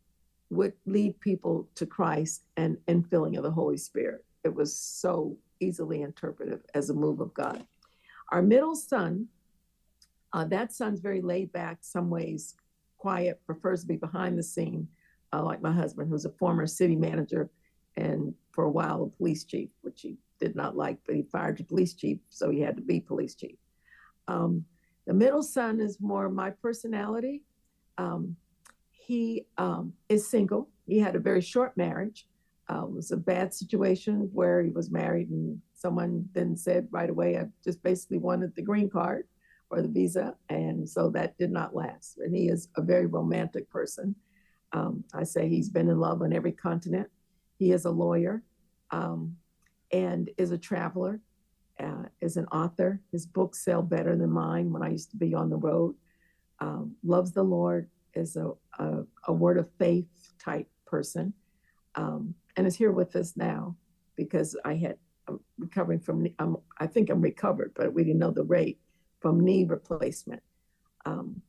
would lead people to Christ and filling of the Holy Spirit. It was so easily interpreted as a move of God. Our middle son, that son's very laid back, some ways quiet, prefers to be behind the scene, like my husband, who's a former city manager and for a while a police chief, which he did not like, but he fired the police chief, so he had to be police chief. The middle son is more my personality. He is single. He had a very short marriage. It was a bad situation where he was married and someone then said right away, I just basically wanted the green card or the visa. And so that did not last. And he is a very romantic person. I say he's been in love on every continent. He is a lawyer and is a traveler, is an author. His books sell better than mine when I used to be on the road. Loves the Lord, is a word of faith type person, and is here with us now because I'm recovering from, I think I'm recovered, but we didn't know the rate, from knee replacement. And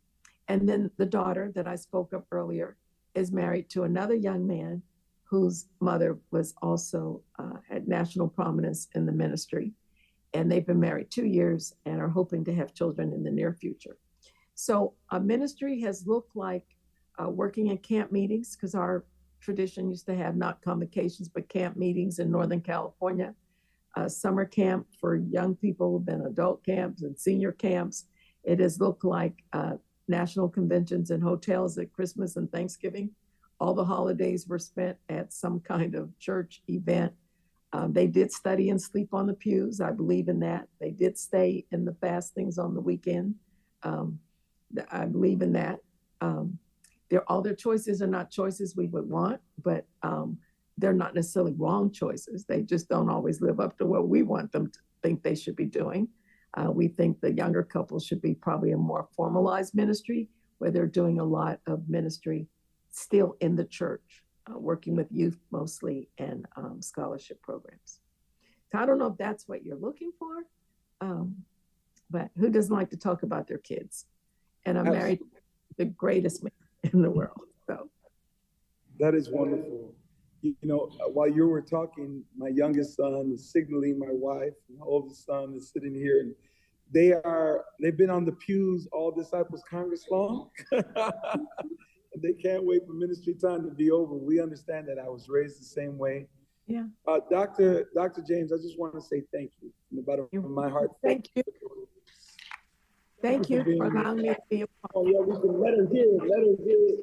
then the daughter that I spoke of earlier is married to another young man whose mother was also had national prominence in the ministry. And they've been married 2 years and are hoping to have children in the near future. So a ministry has looked like working in camp meetings, because our tradition used to have not convocations, but camp meetings in Northern California. Summer camp for young people, then adult camps and senior camps. It has looked like national conventions and hotels at Christmas and Thanksgiving. All the holidays were spent at some kind of church event. They did study and sleep on the pews. I believe in that. They did stay in the fastings on the weekend. I believe in that. All their choices are not choices we would want, but they're not necessarily wrong choices. They just don't always live up to what we want them to think they should be doing. We think the younger couples should be probably a more formalized ministry where they're doing a lot of ministry still in the church, working with youth mostly and scholarship programs. So I don't know if that's what you're looking for, but who doesn't like to talk about their kids? And I'm married to the greatest man in the world. So that is wonderful. You know, while you were talking, my youngest son is signaling my wife, and my oldest son is sitting here, and they've been on the pews all Disciples Congress long. They can't wait for ministry time to be over. We understand that. I was raised the same way. Yeah. Dr. James, I just want to say thank you from the bottom of my heart. Thank you. Thank you for allowing me to be a part. Oh yeah, we can let her hear it. Let her hear it.